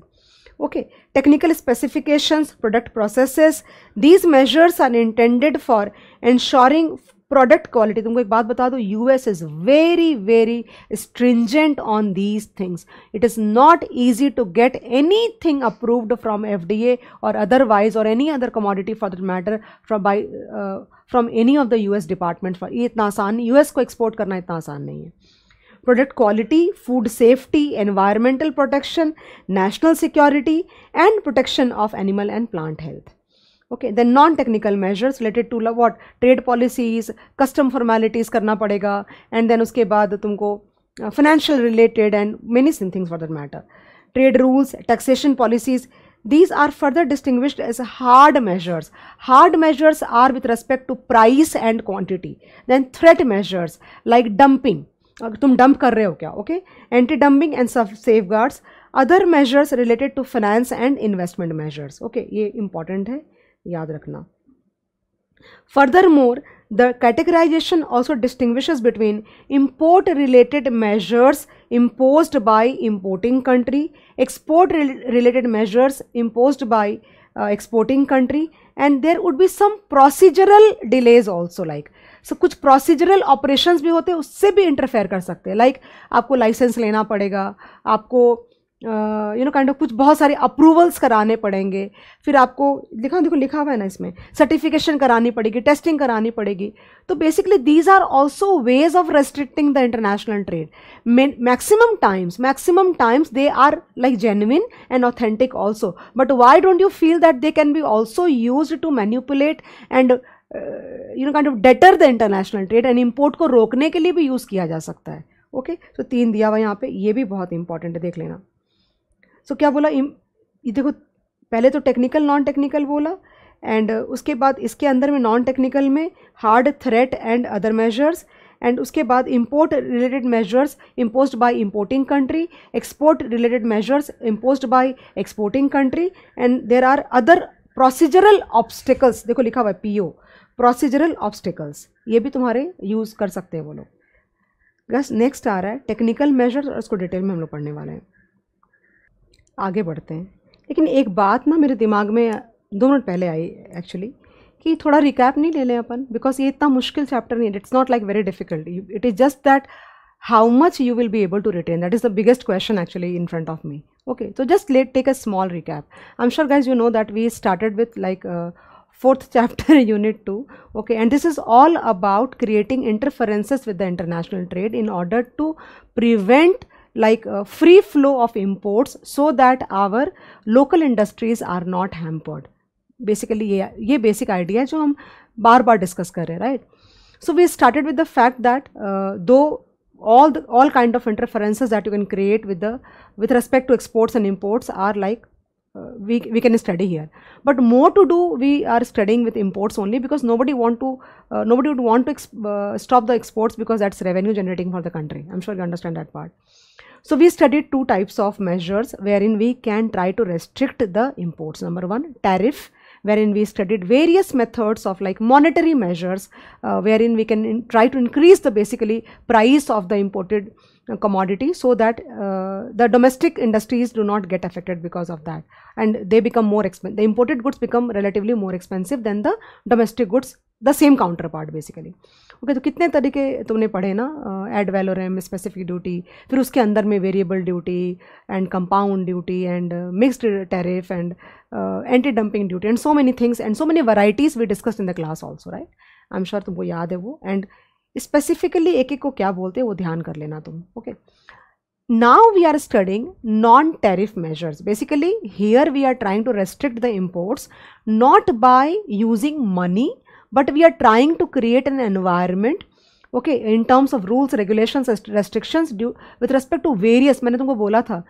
Okay, technical specifications, product processes, these measures are intended for ensuring product quality. तुमको एक बात बता दो, US is very very stringent on these things. It is not easy to get any thing approved from FDA और otherwise और any other commodity for that matter from any of the US department. For ये इतना आसान, US को export करना इतना आसान नहीं है। Product quality, food safety, environmental protection, national security and protection of animal and plant health. Okay, then non technical measures related to what, trade policies, custom formalities करना पड़ेगा, एंड देन उसके बाद तुमको financial related and many things for that matter, trade rules, taxation policies, these are further distinguished as hard measures. Hard measures are with respect to price and quantity. Then threat measures like dumping, तुम dump कर रहे हो क्या, okay, anti dumping and safe guards, other measures related to finance and investment measures. Okay, ये important है, याद रखना। Furthermore, the categorization also distinguishes between import related measures imposed by importing country, export related measures imposed by exporting country, and there would be some procedural delays also, like so कुछ procedural operations भी होते हैं, उससे भी interfere कर सकते हैं। Like आपको लाइसेंस लेना पड़ेगा, आपको काइंड ऑफ कुछ बहुत सारे अप्रूवल्स कराने पड़ेंगे, फिर आपको देखो लिखा हुआ है ना इसमें, सर्टिफिकेशन करानी पड़ेगी, टेस्टिंग करानी पड़ेगी। तो basically these are also ways of restricting the international trade. Maximum times they are like genuine and authentic also, but why don't you feel that they can be also used to manipulate and kind of deter the international trade, and import को रोकने के लिए भी use किया जा सकता है। Okay, तो 3 दिया हुआ यहाँ पे, ये भी बहुत इंपॉर्टेंट है, देख लेना। सो क्या बोला, ये देखो पहले तो टेक्निकल नॉन टेक्निकल बोला, एंड उसके बाद इसके अंदर में नॉन टेक्निकल में hard, threat and other measures, and उसके बाद import related measures imposed by importing country, export related measures imposed by exporting country, and there are other procedural obstacles. देखो लिखा हुआ है PO, प्रोसीजरल ऑब्स्टिकल्स, ये भी तुम्हारे यूज़ कर सकते हैं वो लोग। बस नेक्स्ट आ रहा है टेक्निकल मेजर्स, और उसको डिटेल में हम लोग पढ़ने वाले हैं। आगे बढ़ते हैं, लेकिन एक बात ना मेरे दिमाग में 2 मिनट पहले आई एक्चुअली, कि थोड़ा रिकैप नहीं ले लें अपन, बिकॉज ये इतना मुश्किल चैप्टर नहीं है, it's not like very difficult, it is just that how much you will be able to retain, that is the biggest question actually in front of me. Okay, so just take a small recap. I'm sure guys you know that we started with like 4th chapter unit 2. Okay, and this is all about creating interferences with the international trade in order to prevent like free flow of imports so that our local industries are not hampered. Basically ये basic idea है जो हम बार बार discuss कर रहे हैं, right? So we started with the fact that though all kind of interferences that you can create with respect to exports and imports are like we can study here, but more to do we are studying with imports only, because nobody would want to stop the exports, because that's revenue generating for the country. I'm sure you understand that part. So we studied 2 types of measures wherein we can try to restrict the imports. Number 1, tariff, wherein we studied various methods of like monetary measures, wherein we can try to increase the basically price of the imported commodity so that the domestic industries do not get affected because of that, and they become more expensive. The imported goods become relatively more expensive than the domestic goods, the same counterpart basically. Okay, तो कितने तरीके तुमने पढ़े ना, ad valorem, specific duty, फिर उसके अंदर में variable duty and compound duty and mixed tariff and anti dumping duty and so many things and so many varieties we discussed in the class also, right? I am sure तुमको याद है वो, and specifically एक एक को क्या बोलते हैं वो ध्यान कर लेना तुम। Okay, now we are studying non-tariff measures. Basically here we are trying to restrict the imports not by using money, but we are trying to create an environment, okay, in terms of rules, regulations, restrictions with respect to various, मैंने तुमको बोला था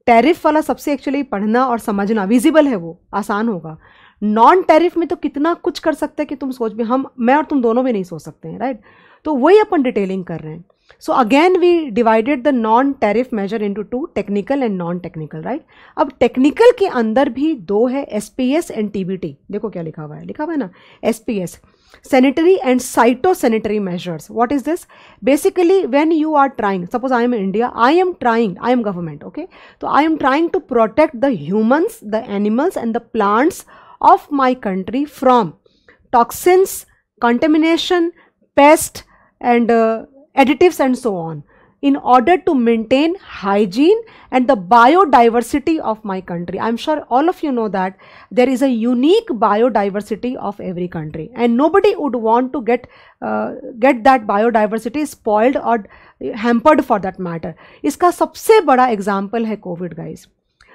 tariff वाला सबसे actually पढ़ना और समझना visible है, वो आसान होगा। नॉन टैरिफ में तो कितना कुछ कर सकते हैं कि तुम सोच भी, मैं और तुम दोनों भी नहीं सोच सकते हैं, राइट? तो वही अपन डिटेलिंग कर रहे हैं। So again we divided the non tariff measure into two, technical and non technical, right. अब टेक्निकल के अंदर भी दो है, एसपीएस एंड टीबीटी। देखो क्या लिखा हुआ है ना, SPS, sanitary and phytosanitary measures. What is this? Basically when you are trying, suppose I am in India, I am government, okay, so I am trying to protect the humans, the animals and the plants of my country from toxins, contamination, pest and additives and so on, in order to maintain hygiene and the biodiversity of my country. I'm sure all of you know that there is a unique biodiversity of every country and nobody would want to get that biodiversity spoiled or hampered for that matter. इसका सबसे बड़ा example है COVID, guys.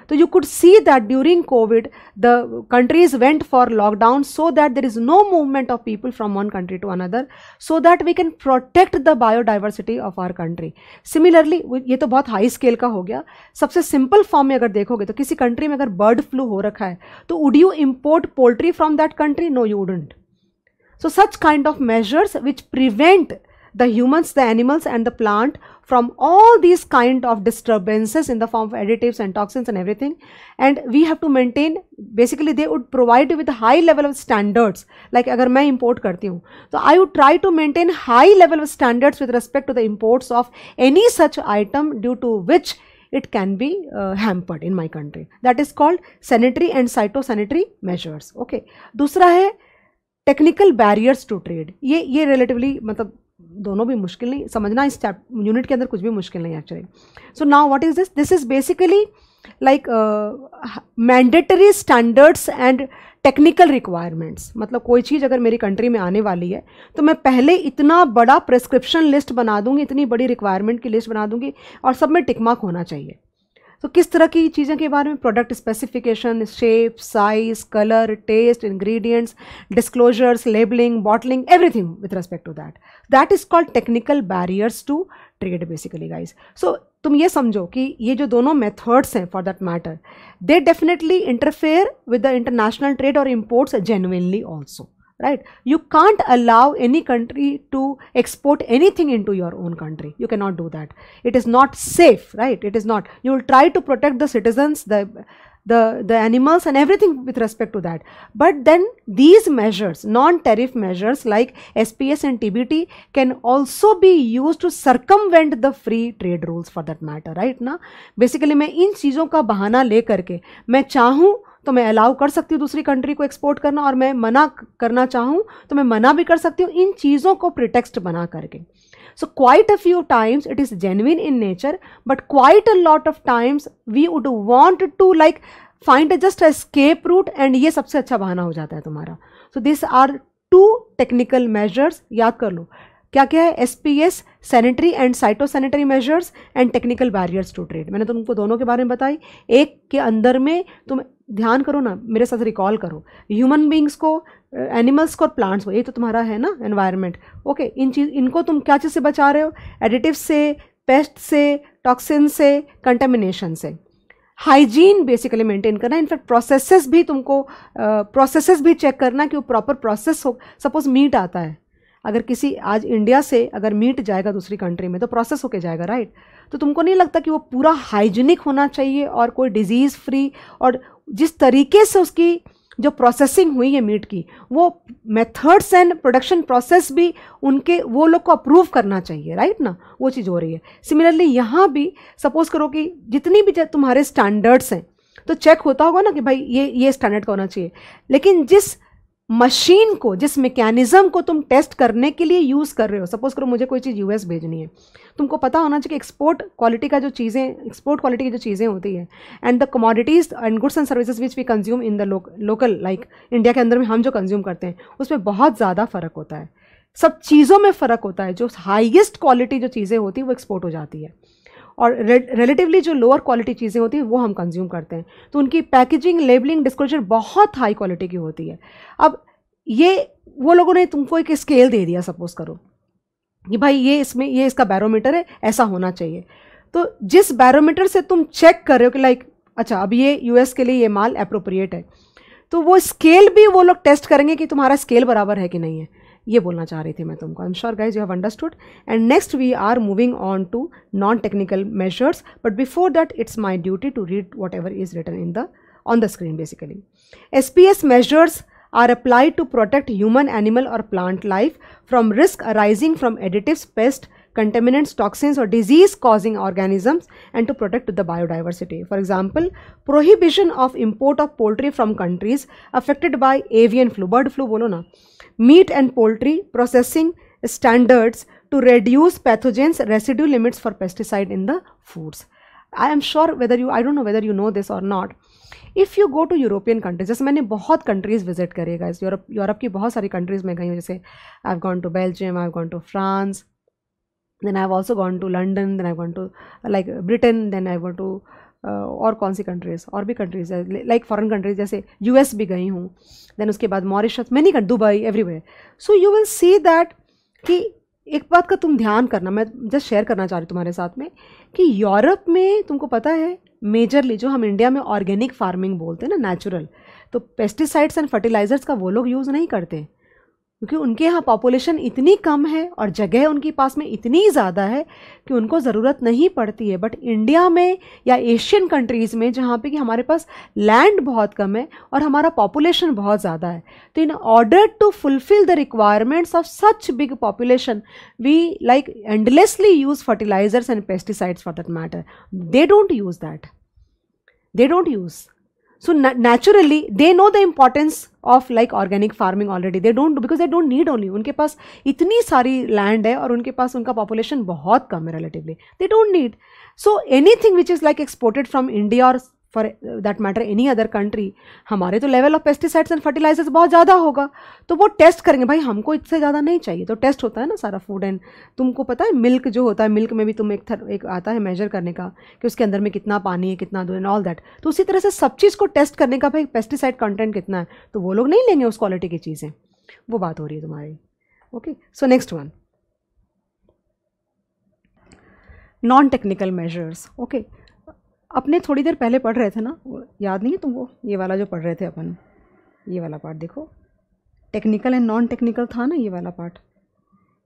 So you could see that during COVID, the countries went for lockdown so that there is no movement of people from one country to another, so that we can protect the biodiversity of our country. Similarly, ये तो बहुत high scale का हो गया, सबसे simple form में अगर देखोगे तो किसी कंट्री में अगर बर्ड फ्लू हो रखा है तो would you import poultry from that country? No, you wouldn't. So such kind of measures which prevent the humans, the animals and the plant from all these kind of disturbances in the form of additives and toxins and everything, and we have to maintain, basically they would provide you with a high level of standards. Like अगर मैं import करती हूँ तो I would try to maintain high level of standards with respect to the imports of any such item due to which it can be hampered in my country. That is called sanitary and phytosanitary measures. Okay. दूसरा है technical barriers to trade. ये relatively मतलब दोनों भी मुश्किल नहीं, समझना इस यूनिट के अंदर कुछ भी मुश्किल नहीं actually. So now what is this is basically like mandatory standards and technical requirements. मतलब कोई चीज़ अगर मेरी कंट्री में आने वाली है तो मैं पहले इतना बड़ा प्रिस्क्रिप्शन लिस्ट बना दूंगी, इतनी बड़ी रिक्वायरमेंट की लिस्ट बना दूंगी और सब में टिक मार्क होना चाहिए. तो किस तरह की चीज़ों के बारे में? Product specification, shape, size, colour, taste, ingredients, disclosures, labelling, bottling, everything with respect to that. That is called technical barriers to trade basically guys. So तुम ये समझो कि ये जो दोनों मेथड्स हैं for that matter, they definitely interfere with the international trade और imports genuinely also. Right? You can't allow any country to export anything into your own country. You cannot do that. It is not safe, right? It is not. You will try to protect the citizens, the animals and everything with respect to that. But then these measures, non-tariff measures like SPS and TBT can also be used to circumvent the free trade rules for that matter, right? ना basically मैं इन चीज़ों का बहाना ले करके मैं चाहूँ तो मैं अलाउ कर सकती हूँ दूसरी कंट्री को एक्सपोर्ट करना, और मैं मना करना चाहूँ तो मैं मना भी कर सकती हूँ इन चीज़ों को प्रिटेक्स्ट बना करके. So quite a few times it is genuine in nature, but quite a lot of times we would want to like find just a escape route, and ये सबसे अच्छा बहाना हो जाता है तुम्हारा. So this are two technical measures, याद कर लो क्या क्या है? SPS, sanitary and phytosanitary measures and technical barriers to trade. मैंने तुमको दोनों के बारे में बताई. एक के अंदर में तुम ध्यान करो ना, मेरे साथ रिकॉल करो, ह्यूमन बींग्स को, एनिमल्स को और प्लांट्स को, ये तो तुम्हारा है ना एनवायरनमेंट. ओके, इनको तुम क्या चीज़ से बचा रहे हो? एडिटिव से, पेस्ट से, टॉक्सिन से, कंटेमिनेशन से. हाइजीन बेसिकली मेंटेन करना. इनफैक्ट प्रोसेसेस भी तुमको प्रोसेसेस भी चेक करना कि वो प्रॉपर प्रोसेस हो. सपोज मीट आता है, अगर किसी आज इंडिया से अगर मीट जाएगा दूसरी कंट्री में तो प्रोसेस होके जाएगा, राइट? तो तुमको नहीं लगता कि वो पूरा हाइजीनिक होना चाहिए और कोई डिजीज़ फ्री, और जिस तरीके से उसकी जो प्रोसेसिंग हुई है मीट की, वो मेथड्स एंड प्रोडक्शन प्रोसेस भी उनके वो लोग को अप्रूव करना चाहिए, राइट ना? वो चीज़ हो रही है. सिमिलरली यहाँ भी सपोज करो कि जितनी भी तुम्हारे स्टैंडर्ड्स हैं तो चेक होता होगा ना कि भाई ये स्टैंडर्ड का होना चाहिए, लेकिन जिस मशीन को, जिस मैकेनिज्म को तुम टेस्ट करने के लिए यूज़ कर रहे हो, सपोज करो मुझे कोई चीज़ यूएस भेजनी है, तुमको पता होना चाहिए कि एक्सपोर्ट क्वालिटी की जो चीज़ें होती है and the commodities and goods and services which we consume in the local, like India के अंदर में हम जो कंज्यूम करते हैं उसमें बहुत ज़्यादा फ़र्क होता है. सब चीज़ों में फ़र्क होता है. जो हाईएस्ट क्वालिटी जो चीज़ें होती है वो एक्सपोर्ट हो जाती है, और रिलेटिवली जो लोअर क्वालिटी चीज़ें होती हैं वो हम कंज्यूम करते हैं. तो उनकी पैकेजिंग, लेबलिंग, डिस्क्लोजर बहुत हाई क्वालिटी की होती है. अब ये वो लोगों ने तुमको एक स्केल दे दिया, सपोज करो कि भाई ये इसका बैरोमीटर है, ऐसा होना चाहिए. तो जिस बैरोमीटर से तुम चेक कर रहे हो कि लाइक अच्छा अब ये यूएस के लिए ये माल अप्रोप्रिएट है, तो वो स्केल भी वो लोग टेस्ट करेंगे कि तुम्हारा स्केल बराबर है कि नहीं है. ये बोलना चाह रही थी मैं तुमको. I am sure guys you have understood. And next we are moving on to non technical measures, but before that it's my duty to read whatever is written in the on the screen basically. SPS measures are applied to protect human, animal or plant life from risk arising from additives, pests, contaminants, toxins or disease causing organisms and to protect the biodiversity. For example, prohibition of import of poultry from countries affected by avian flu, bird flu bolo na, meat and poultry processing standards to reduce pathogens, residue limits for pesticide in the foods. I am sure whether you, I don't know whether you know this or not. If you go to European countries, जैसे मैंने बहुत countries visit करी guys, Europe की बहुत सारी countries में गई हूँ. जैसे I have gone to Belgium, I have gone to France, then I have also gone to London, then I gone to like Britain, then I gone to और कौन सी कंट्रीज़, और भी कंट्रीज़ है लाइक फॉरेन कंट्रीज, जैसे US भी गई हूँ, देन उसके बाद Mauritius, many Dubai, everywhere. So you will see that कि एक बात का तुम ध्यान करना, मैं जस्ट शेयर करना चाह रही हूँ तुम्हारे साथ में, कि यूरोप में तुमको पता है मेजरली जो हम इंडिया में ऑर्गेनिक फार्मिंग बोलते हैं ना, नेचुरल, तो पेस्टिसाइड्स एंड फर्टिलाइजर्स का वो लोग यूज़ नहीं करते, क्योंकि उनके यहाँ पॉपुलेशन इतनी कम है और जगह उनके पास में इतनी ज़्यादा है कि उनको ज़रूरत नहीं पड़ती है. बट इंडिया में या एशियन कंट्रीज़ में जहाँ पे कि हमारे पास लैंड बहुत कम है और हमारा पॉपुलेशन बहुत ज़्यादा है, तो in order to fulfil the requirements of such big population we like endlessly use fertilizers and pesticides for that matter. They don't use that, they don't use. So naturally they know the importance of like organic farming already. They don't, because they don't need only, उनके पास इतनी सारी land है और उनके पास उनका population बहुत कम है relatively. They don't need. So anything which is like exported from India or for that matter any other country, हमारे तो level of pesticides and fertilizers बहुत ज़्यादा होगा, तो वो टेस्ट करेंगे भाई हमको इससे ज़्यादा नहीं चाहिए, तो टेस्ट होता है ना सारा फूड. एंड तुमको पता है मिल्क जो होता है, मिल्क में भी तुम एक आता है मेजर करने का कि उसके अंदर में कितना पानी है, कितना दूध एंड ऑल दैट. तो उसी तरह से सब चीज़ को टेस्ट करने का भाई पेस्टिसाइड कंटेंट कितना है, तो वो लोग नहीं लेंगे उस क्वालिटी की चीज़ें. वो बात हो रही है तुम्हारी. Okay, so next one, non technical measures. Okay, अपने थोड़ी देर पहले पढ़ रहे थे ना, याद नहीं है तुमको, ये वाला जो पढ़ रहे थे अपन, ये वाला पार्ट देखो, टेक्निकल एंड नॉन टेक्निकल था ना, ये वाला पार्ट,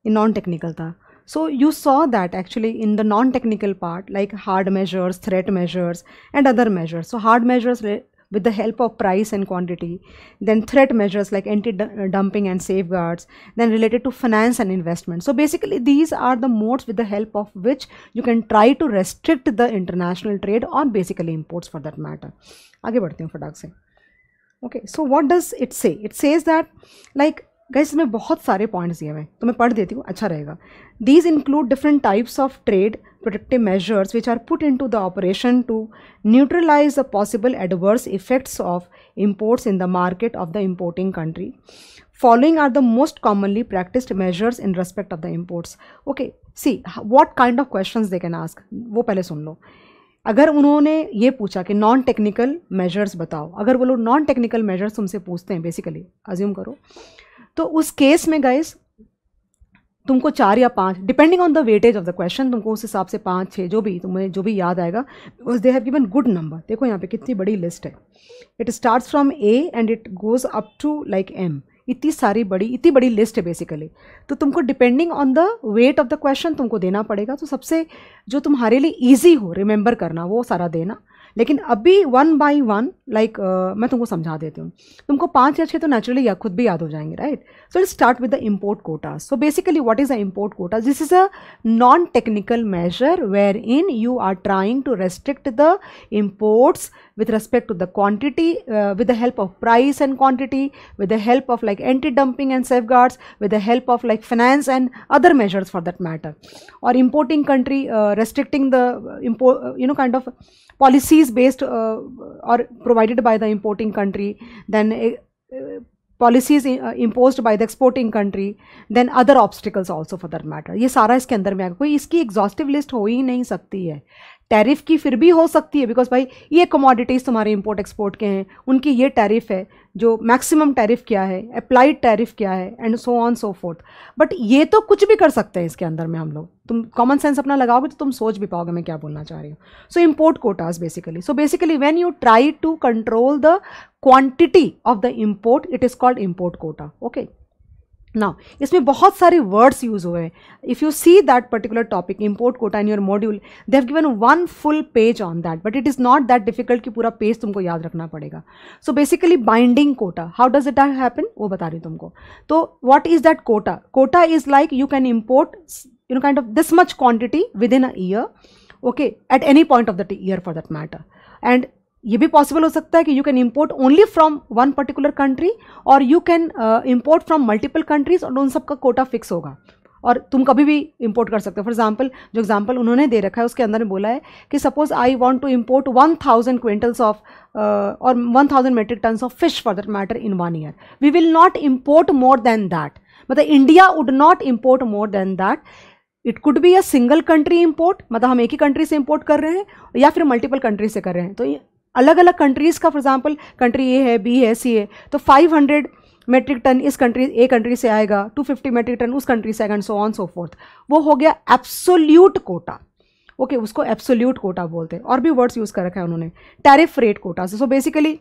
ये नॉन टेक्निकल था. So you saw that actually in the non technical part like hard measures, threat measures and other measures. So hard measures with the help of price and quantity, then threat measures like anti-dumping and safeguards, then related to finance and investment. So basically these are the modes with the help of which you can try to restrict the international trade or basically imports for that matter. आगे बढ़ते हैं फटाक से. Okay, so what does it say? It says that like guys इसमें बहुत सारे points दिए हुए हैं, तो मैं पढ़ देती हूँ, अच्छा रहेगा. These include different types of trade protective measures which are put into the operation to neutralize the possible adverse effects of imports in the market of the importing country. Following are the most commonly practised measures in respect of the imports. Okay, see what kind of questions they can ask, वो पहले सुन लो. अगर उन्होंने ये पूछा कि non technical measures बताओ, अगर वो लोग नॉन टेक्निकल मेजर्स तुमसे पूछते हैं, बेसिकली अज्यूम करो, तो उस केस में गाइस तुमको 4 या 5 depending on the weightage of the question, तुमको उस हिसाब से 5, 6 जो भी तुम्हें जो भी याद आएगा, because they have given good number. देखो यहाँ पे कितनी बड़ी लिस्ट है. It starts from A and it goes up to like M. इतनी बड़ी लिस्ट है बेसिकली. तो तुमको depending on the weight of the question तुमको देना पड़ेगा. तो सबसे जो तुम्हारे लिए ईजी हो रिमेंबर करना वो सारा देना. लेकिन अभी 1 by 1 लाइक मैं तुमको समझा देती हूँ. तुमको 5 या 6 तो नेचुरली खुद भी याद हो जाएंगे, right. So let's start with the import quota. So basically what is the import quota? This is a non technical measure wherein you are trying to restrict the imports with respect to the quantity, with the help of price and quantity, with the help of like anti-dumping and safeguards, with the help of like finance and other measures for that matter, or importing country restricting the import, kind of policies based or provided by the importing country, then policies imposed by the exporting country, then other obstacles also for that matter. ये सारा इसके अंदर में आएगा. कोई इसकी exhaustive list हो ही नहीं सकती है. टैरिफ की फिर भी हो सकती है, बिकॉज भाई ये कमोडिटीज़ तुम्हारे इंपोर्ट एक्सपोर्ट के हैं, उनकी ये टैरिफ है, जो मैक्सिमम टैरिफ क्या है, अप्लाइड टैरिफ क्या है, and so on so fourth. But ये तो कुछ भी कर सकते हैं इसके अंदर में हम लोग. तुम कॉमन सेंस अपना लगाओगे तो तुम सोच भी पाओगे मैं क्या बोलना चाह रही हूँ. So import quotas basically. So basically when you try to control the quantity of the import, it is called import quota. Okay, now इसमें बहुत सारे वर्ड्स यूज हुए हैं. If you see that particular topic import quota in your module, they have given 1 full page on that, but it is not that difficult कि पूरा page तुमको याद रखना पड़ेगा. So basically binding Kota, how does it happen वो बता रही तुमको. तो what is that quota? Quota is like you can import kind of this much quantity within a year, okay, at any point of the year for that matter. And ये भी possible हो सकता है कि you can import only from one particular country और you can import from multiple countries और उन सबका कोटा फिक्स होगा और तुम कभी भी इम्पोर्ट कर सकते हो. फॉर एग्जाम्पल जो एग्जाम्पल उन्होंने दे रखा है उसके अंदर में बोला है कि suppose I want to import 1000 quintals of और 1000 metric tons of fish for that matter in 1 year. We will not import more than that. मतलब India would not import more than that. It could be a single country import, मतलब हम एक ही country से import कर रहे हैं या फिर मल्टीपल कंट्री से कर रहे हैं. तो अलग अलग कंट्रीज़ का फॉर एग्जांपल कंट्री ए है, बी है, सी है, तो 500 मेट्रिक टन इस कंट्री ए कंट्री से आएगा, 250 मेट्रिक टन उस कंट्री से आएगा and so on so fourth. वो हो गया एब्सोल्यूट कोटा. ओके, उसको एब्सोल्यूट कोटा बोलते हैं. और भी वर्ड्स यूज़ कर रखा है उन्होंने, टैरिफ रेट कोटा से. सो बेसिकली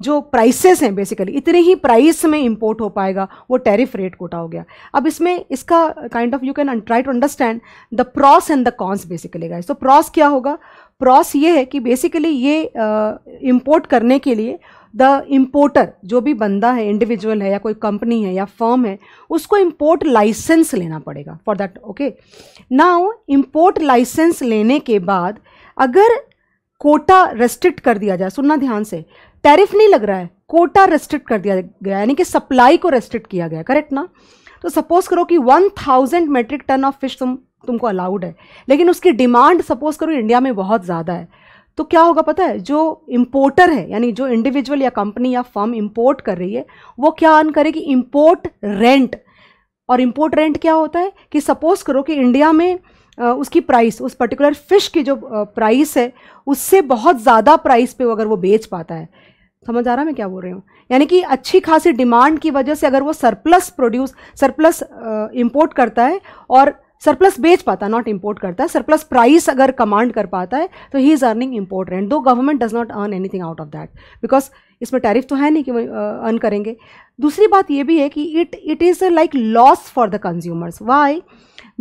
जो प्राइसेस हैं बेसिकली इतने ही प्राइस में इंपोर्ट हो पाएगा, वो टैरिफ रेट कोटा हो गया. अब इसमें इसका kind of you can try to understand the pros and the cons basically guys. तो प्रॉस क्या होगा? प्रॉस ये है कि बेसिकली ये इंपोर्ट करने के लिए द इम्पोर्टर जो भी बंदा है, इंडिविजुअल है या कोई कंपनी है या फर्म है, उसको इम्पोर्ट लाइसेंस लेना पड़ेगा for that. Okay, now import licence लेने के बाद अगर कोटा रेस्ट्रिक्ट कर दिया जाए, सुनना ध्यान से, टैरिफ नहीं लग रहा है, कोटा रेस्ट्रिक्ट कर दिया गया, यानी कि सप्लाई को रेस्ट्रिक्ट किया गया, करेक्ट ना. तो सपोज करो कि 1000 मेट्रिक टन ऑफ फिश तुमको अलाउड है, लेकिन उसकी डिमांड सपोज करो इंडिया में बहुत ज़्यादा है. तो क्या होगा पता है? जो इम्पोर्टर है यानी जो इंडिविजुअल या कंपनी या फर्म इम्पोर्ट कर रही है, वो क्या अर्न करेगी? Import rent. और इम्पोर्ट रेंट क्या होता है कि सपोज करो कि इंडिया में उसकी प्राइस, उस पर्टिकुलर फिश की जो प्राइस है उससे बहुत ज़्यादा प्राइस पे अगर वो बेच पाता है, समझ आ रहा है मैं क्या बोल रही हूँ? यानी कि अच्छी खासी डिमांड की वजह से अगर वो सरप्लस इंपोर्ट करता है और सरप्लस बेच पाता है, नॉट इंपोर्ट करता है, सरप्लस प्राइस अगर कमांड कर पाता है, तो he is earning import rent. Though government does not earn anything out of that, because इसमें टैरिफ तो है नहीं कि वो अर्न करेंगे. दूसरी बात ये भी है कि it is like loss for the consumers. Why?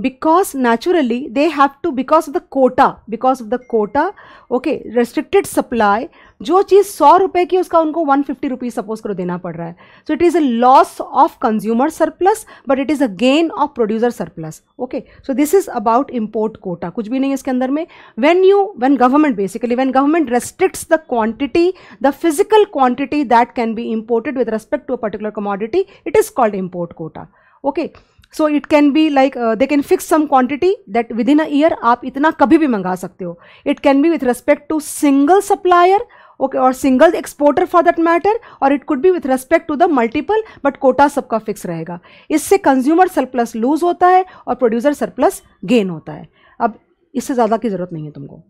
because naturally they have to, because of the quota, okay, restricted supply, जो चीज़ 100 रुपये की उसका उनको 150 रुपीज़ सपोज करो देना पड़ रहा है. So it is a loss of consumer surplus but it is a gain of producer surplus. Okay, so this is about import quota. कुछ भी नहीं है इसके अंदर में. when government restricts the quantity, the physical quantity that can be imported with respect to a particular commodity, it is called import quota. Okay, so it can be like they can fix some quantity that within a year आप इतना कभी भी मंगा सकते हो. It can be with respect to single supplier, okay, or single exporter for that matter, or it could be with respect to the multiple, but quota सबका fix रहेगा. इससे कंज्यूमर सरप्लस लूज होता है और प्रोड्यूसर सरप्लस गेन होता है. अब इससे ज़्यादा की ज़रूरत नहीं है तुमको.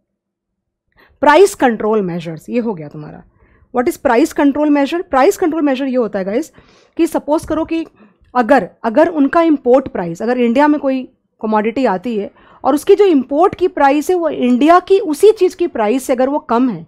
प्राइस कंट्रोल मेजर्स, ये हो गया तुम्हारा. What is price control measure? Price control measure ये होता है गाइस कि सपोज करो कि अगर उनका इंपोर्ट प्राइस, अगर इंडिया में कोई कमोडिटी आती है और उसकी जो इंपोर्ट की प्राइस है वो इंडिया की उसी चीज़ की प्राइस से अगर वो कम है,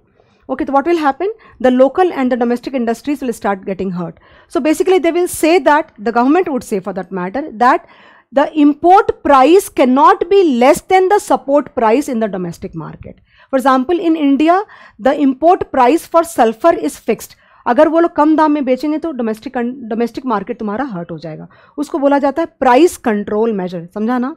okay, तो what will happen? The local and the domestic industries will start getting hurt. So basically they will say that, the government would say for that matter, that the import price cannot be less than the support price in the domestic market. For example, in India, the import price for sulfur is fixed. अगर वो लोग कम दाम में बेचेंगे तो domestic market तुम्हारा hurt हो जाएगा. उसको बोला जाता है प्राइस कंट्रोल मेजर. समझा ना?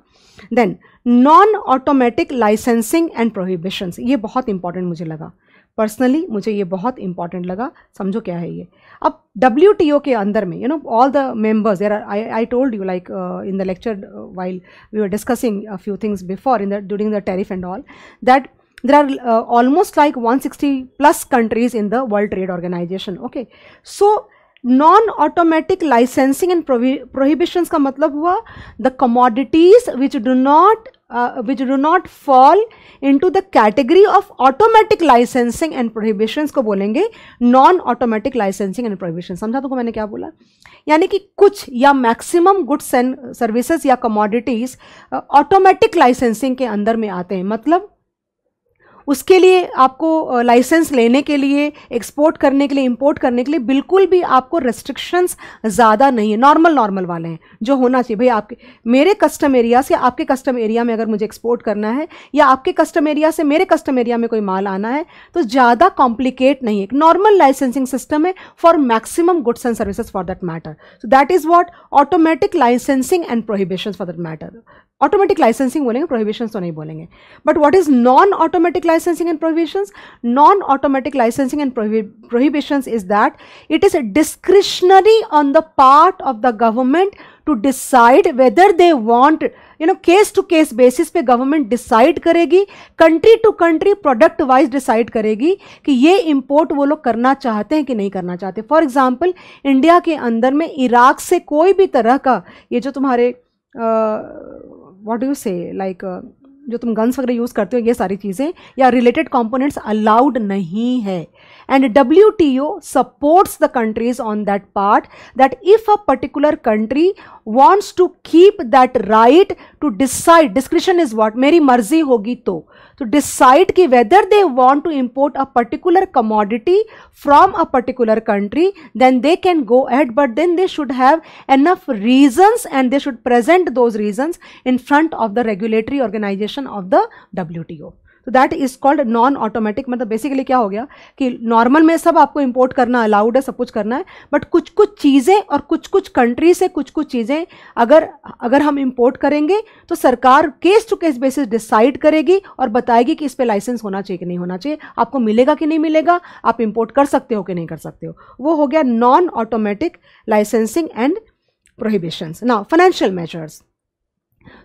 Then non automatic licensing and prohibitions, ये बहुत इंपॉर्टेंट मुझे लगा पर्सनली, मुझे ये बहुत इंपॉर्टेंट लगा. समझो क्या है ये. अब WTO के अंदर में all the members, I told you like in the lecture while we were discussing a few things before during the tariff and all, that there are almost like 160 plus countries in the World Trade Organization. Okay, so non-automatic licensing and prohibitions का मतलब हुआ the commodities which do not fall into the category of automatic licensing and prohibitions को बोलेंगे non-automatic licensing and prohibitions. समझा तुमको मैंने क्या बोला? यानी कि कुछ या मैक्सिमम गुड्स एंड सर्विसेज या कमोडिटीज ऑटोमेटिक लाइसेंसिंग के अंदर में आते हैं. मतलब उसके लिए आपको लाइसेंस लेने के लिए, एक्सपोर्ट करने के लिए, इंपोर्ट करने के लिए बिल्कुल भी आपको रेस्ट्रिक्शंस ज़्यादा नहीं है, नॉर्मल वाले हैं जो होना चाहिए। भाई आपके मेरे कस्टम एरिया से आपके कस्टम एरिया में अगर मुझे एक्सपोर्ट करना है, या आपके कस्टम एरिया से मेरे कस्टम एरिया में कोई माल आना है, तो ज़्यादा कॉम्प्लिकेट नहीं है, एक नॉर्मल लाइसेंसिंग सिस्टम है for maximum goods and services for that matter. So that is what automatic licensing and prohibitions for that matter. Automatic licensing बोलेंगे, प्रोहिबिशंस तो नहीं बोलेंगे। But what is non automatic licensing and prohibitions? Non-automatic licensing and prohibitions is that it is discretionary on the part of the government to decide whether they want, case to case basis पे government decide करेगी, country to country product wise decide करेगी कि ये import वो लोग करना चाहते हैं कि नहीं करना चाहते। फॉर एग्जाम्पल इंडिया के अंदर में इराक से कोई भी तरह का ये जो तुम्हारे व्हाट डू यू से लाइक जो तुम गन्स वगैरह यूज़ करते हो, ये सारी चीज़ें या रिलेटेड कंपोनेंट्स अलाउड नहीं है। And WTO supports the countries on that part that if a particular country wants to keep that right to decide, discretion is what, मेरी मर्जी होगी तो डिसाइड कि whether they want to import a particular commodity from a particular country, then they can go ahead, but then they should have enough reasons and they should present those reasons in front of the regulatory organisation of the WTO। तो that is called non automatic. मतलब basically क्या हो गया कि normal में सब आपको import करना अलाउड है, सब कुछ करना है, बट कुछ कुछ चीज़ें और कुछ कुछ कंट्री से कुछ कुछ चीज़ें अगर हम इंपोर्ट करेंगे तो सरकार case to case basis decide करेगी और बताएगी कि इस पे लाइसेंस होना चाहिए कि नहीं होना चाहिए, आपको मिलेगा कि नहीं मिलेगा, आप इंपोर्ट कर सकते हो कि नहीं कर सकते हो। वो हो गया non automatic licensing and prohibitions. Now financial measures.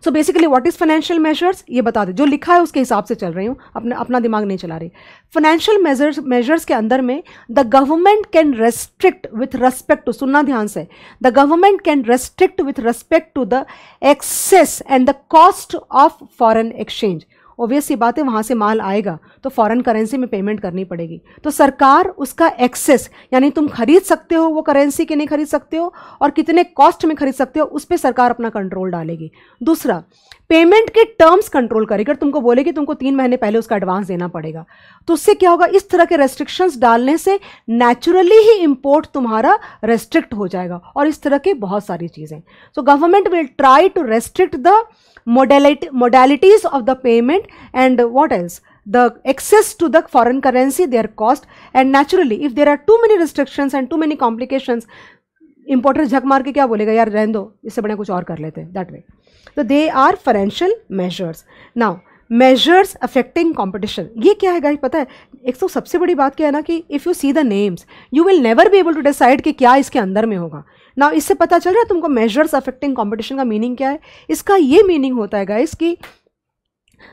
So basically what is financial measures, ये बता दे, जो लिखा है उसके हिसाब से चल रही हूँ, अपना दिमाग नहीं चला रही। फाइनेंशियल मेजर्स के अंदर में the government can restrict with respect to, सुनना ध्यान से, the government can restrict with respect to the access and the cost of foreign exchange. Obvious सी बात है, वहाँ से माल आएगा तो फॉरेन करेंसी में पेमेंट करनी पड़ेगी, तो सरकार उसका एक्सेस, यानी तुम खरीद सकते हो वो करेंसी कि नहीं खरीद सकते हो और कितने कॉस्ट में खरीद सकते हो, उस पर सरकार अपना कंट्रोल डालेगी। दूसरा, पेमेंट के टर्म्स कंट्रोल करेगी, तुमको बोलेगी तुमको 3 महीने पहले उसका एडवांस देना पड़ेगा, तो उससे क्या होगा, इस तरह के रेस्ट्रिक्शंस डालने से नेचुरली ही इंपोर्ट तुम्हारा रेस्ट्रिक्ट हो जाएगा, और इस तरह की बहुत सारी चीज़ें। So government will try to restrict the modalities of the payment and what else, the access to the foreign currency, their cost, and naturally if there are too many restrictions and too many complications, importer झक मार के क्या बोलेगा, यार रहने दो, इससे बढ़िया कुछ और कर लेते हैं, that way। तो they are financial measures। now measures affecting competition, ये क्या है गाइस पता है? एक तो सबसे बड़ी बात क्या है ना कि if you see the names you will never be able to decide कि क्या इसके अंदर में होगा। नाउ इससे पता चल रहा है तुमको मेजर्स अफेक्टिंग कंपटीशन का मीनिंग क्या है? इसका ये मीनिंग होता है गाइस कि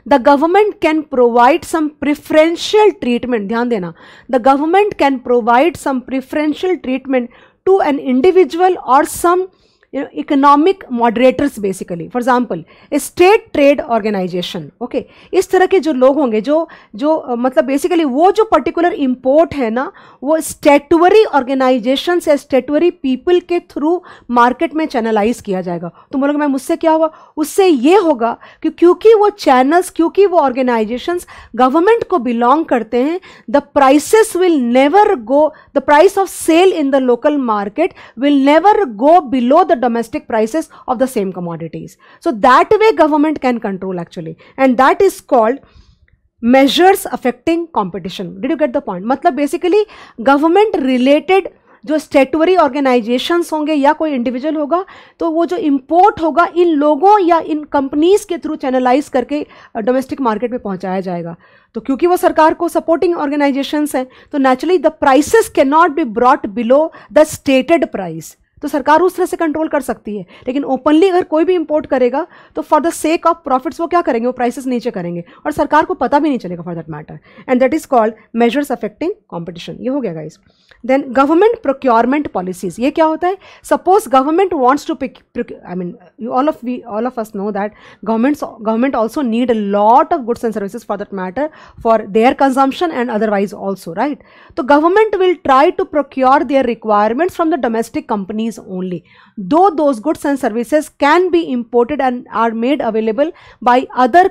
the government can provide some preferential treatment, ध्यान देना, the government can provide some preferential treatment to an individual और some economic moderators, basically for example state trade organization. Okay, इस तरह के जो लोग होंगे जो मतलब बेसिकली वो जो पर्टिकुलर इंपोर्ट है ना, वो स्टेटुअरी ऑर्गेनाइजेशन से, स्टेटुअरी पीपल के थ्रू मार्केट में चैनलाइज किया जाएगा। तो बोलोगे मैम उससे क्या होगा? उससे ये होगा कि क्योंकि वो चैनल्स, क्योंकि वो ऑर्गेनाइजेशंस गवर्नमेंट को बिलोंग करते हैं, the prices will never go, the price of sale in the local market will never go below the domestic prices of the same commodities. So that way government can control actually, and that is called measures affecting competition. Did you get the point? मतलब basically government related जो स्टेटुअरी organisations होंगे या कोई individual होगा, तो वो जो import होगा इन लोगों या इन कंपनीज के थ्रू चैनलाइज करके डोमेस्टिक मार्केट में पहुंचाया जाएगा। तो क्योंकि वो सरकार को सपोर्टिंग ऑर्गेनाइजेशंस हैं, तो naturally the prices can not be brought below the stated price. तो सरकार उस तरह से कंट्रोल कर सकती है, लेकिन ओपनली अगर कोई भी इंपोर्ट करेगा तो for the sake of profits वो क्या करेंगे, वो प्राइसेस नीचे करेंगे और सरकार को पता भी नहीं चलेगा for that matter, and that is called measures affecting competition. ये हो गया guys. Then government procurement policies, ये क्या होता है? Suppose government wants to, I mean all of us know that government also need a lot of goods and services for that matter for their consumption and otherwise also, right? So government will try to procure their requirements from the domestic companies only, though those goods and services can be imported and are made available by other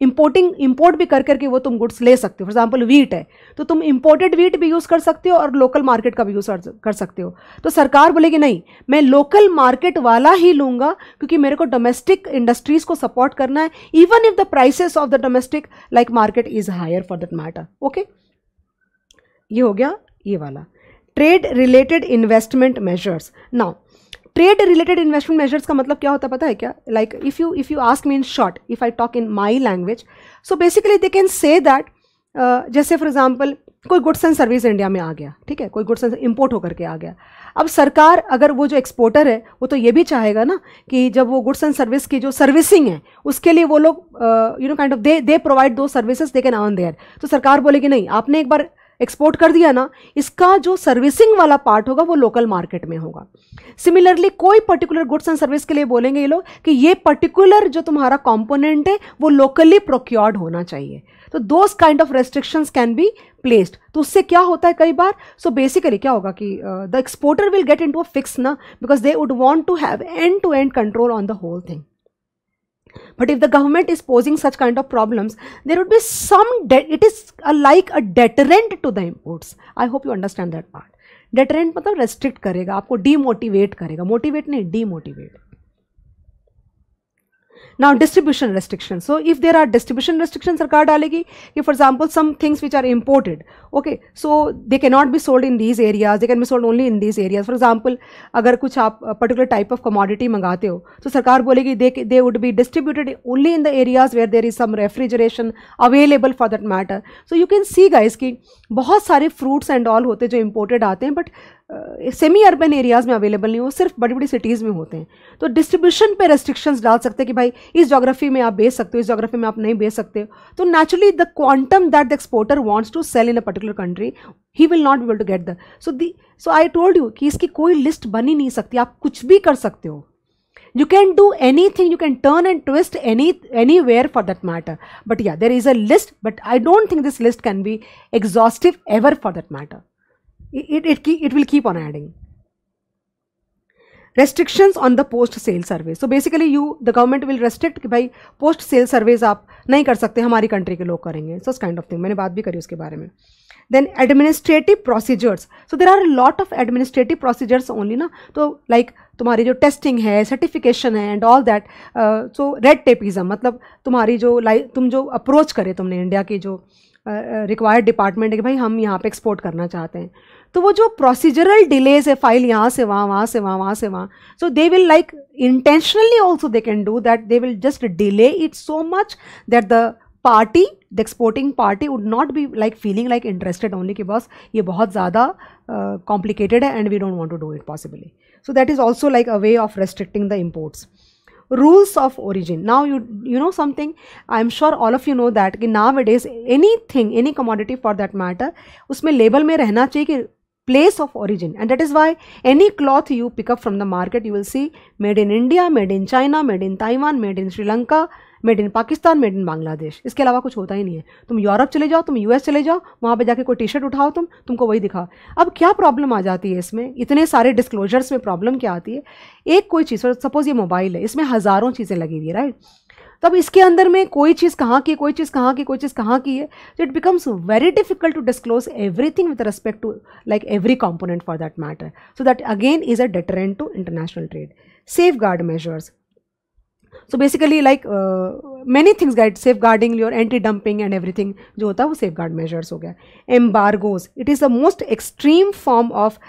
import भी कर करके वो तुम goods ले सकते हो। For example wheat है तो तुम इंपोर्टेड वीट भी यूज़ कर सकते हो और लोकल मार्केट का भी यूज़ कर सकते हो। तो सरकार बोलेगी नहीं, मैं लोकल मार्केट वाला ही लूँगा क्योंकि मेरे को डोमेस्टिक इंडस्ट्रीज़ को सपोर्ट करना है, even if the prices of the domestic like market is higher for that matter. Okay, ये हो गया ये वाला। Trade related investment measures. Now trade related investment measures का मतलब क्या होता है पता है क्या? Like if you ask me in short, if I talk in my language, so basically they can say that, जैसे फॉर एग्जाम्पल कोई गुड्स एंड सर्विस इंडिया में आ गया, ठीक है, कोई गुड्स एंड इम्पोर्ट होकर के आ गया। अब सरकार, अगर वो जो एक्सपोर्टर है वो तो ये भी चाहेगा ना कि जब वो गुड्स एंड सर्विस की जो सर्विसिंग है उसके लिए वो लोग काइंड ऑफ दे प्रोवाइड दो services, they can earn there. तो सरकार बोलेगी नहीं, आपने एक बार एक्सपोर्ट कर दिया ना, इसका जो सर्विसिंग वाला पार्ट होगा वो लोकल मार्केट में होगा। सिमिलरली कोई पर्टिकुलर गुड्स एंड सर्विस के लिए बोलेंगे ये लोग कि ये पर्टिकुलर जो तुम्हारा कंपोनेंट है वो लोकली प्रोक्योर्ड होना चाहिए। तो those kind of restrictions can be placed. तो उससे क्या होता है कई बार, सो बेसिकली क्या होगा कि the exporter will get into a fix ना, because they would want to have end to end control on the whole thing. But if the government is posing such kind of problems, there would be it is like a deterrent to the imports. I hope you understand that part. Deterrent मतलब restrict करेगा, आपको demotivate करेगा, motivate नहीं, demotivate. Now distribution restrictions. So if there are distribution restrictions, सरकार डालेगी कि for example some things which are imported, okay, so they cannot be sold in these areas, they can be sold only in these areas. For example, अगर कुछ आप particular type of commodity मंगाते हो तो सरकार बोलेगी they would be distributed only in the areas where there is some refrigeration available for that matter. So you can see guys कि बहुत सारे fruits and all होते जो imported आते हैं, but सेमी अर्बन एरियाज़ में अवेलेबल नहीं हो, सिर्फ बड़ी बड़ी सिटीज़ में होते हैं। तो डिस्ट्रीब्यूशन पे रेस्ट्रिक्शंस डाल सकते हैं कि भाई इस जोग्राफी में आप बेच सकते हो, इस जोग्राफी में आप नहीं बेच सकते हो। तो naturally the quantum that the exporter wants to sell in a particular country, he will not be able to get the so I told you कि इसकी कोई लिस्ट बन ही नहीं सकती, आप कुछ भी कर सकते हो। You can do anything, you can turn and twist anywhere for that matter. But yeah, there is a list, but I don't think this list can be exhaustive ever for that matter. It will keep on adding. Restrictions on the post sale survey. So basically the government will restrict कि भाई post sale surveys आप नहीं कर सकते, हमारी country के लोग करेंगे, such kind of thing. मैंने बात भी करी उसके बारे में. Then administrative procedures. So there are a lot of administrative procedures only ना, तो like तुम्हारी जो टेस्टिंग है, सर्टिफिकेशन है and all that, so red tapism मतलब तुम्हारी जो तुम जो अप्रोच करे तुमने इंडिया की जो रिक्वायर्ड डिपार्टमेंट है कि भाई हम यहाँ पे एक्सपोर्ट करना चाहते हैं, तो वो जो प्रोसीजरल डिलेज है, फाइल यहाँ से वहाँ, वहाँ से वहाँ, वहाँ से वहाँ, so they will like intentionally also they can do that, they will just delay it so much that the exporting party would not be like feeling like interested only कि बॉस ये बहुत ज़्यादा कॉम्प्लिकेटेड है and we don't want to do it possibly. So that is also like a way of restricting the imports. Rules of origin. Now you know something, I'm sure all of you know that कि nowadays anything, any commodity for that matter, उसमें label में रहना चाहिए कि place of origin, and that is why any cloth you pick up from the market you will see made in India, made in China, made in Taiwan, made in Sri Lanka, made in Pakistan, made in Bangladesh. इसके अलावा कुछ होता ही नहीं है. तुम Europe चले जाओ, तुम यूएस चले जाओ, वहाँ पे जाके कोई टी शर्ट उठाओ, तुमको वही दिखाओ. अब क्या प्रॉब्लम आ जाती है इसमें, इतने सारे डिस्क्लोजर्स में प्रॉब्लम क्या आती है, एक कोई चीज़, सपोज ये मोबाइल है, इसमें हज़ारों चीज़ें लगी हुई है, राइट. तब इसके अंदर में कोई चीज़ कहाँ की, कोई चीज़ कहाँ की, कोई चीज़ कहाँ की है, तो it becomes very difficult to disclose everything with respect to like every component for that matter. So that again is a deterrent to international trade. Safeguard measures. So basically like many things guide safeguarding your anti-dumping and everything जो होता है वो safeguard measures हो गया. Embargoes. It is the most extreme form of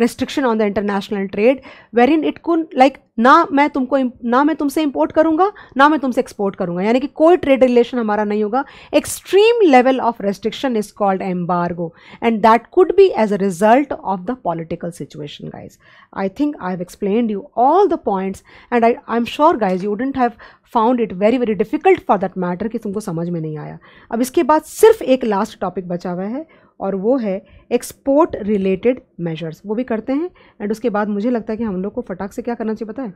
restriction on the international trade wherein it could like ना मैं तुमसे import करूँगा, ना मैं तुमसे export करूँगा, यानी कि कोई trade relation हमारा नहीं होगा. Extreme level of restriction is called embargo and that could be as a result of the political situation guys. I think I have explained you all the points and I'm sure guys you wouldn't have found it very very difficult for that matter कि तुमको समझ में नहीं आया. अब इसके बाद सिर्फ एक लास्ट टॉपिक बचा हुआ है और वो है एक्सपोर्ट रिलेटेड मेजर्स. वो भी करते हैं एंड उसके बाद मुझे लगता है कि हम लोग को फटाक से क्या करना चाहिए पता है,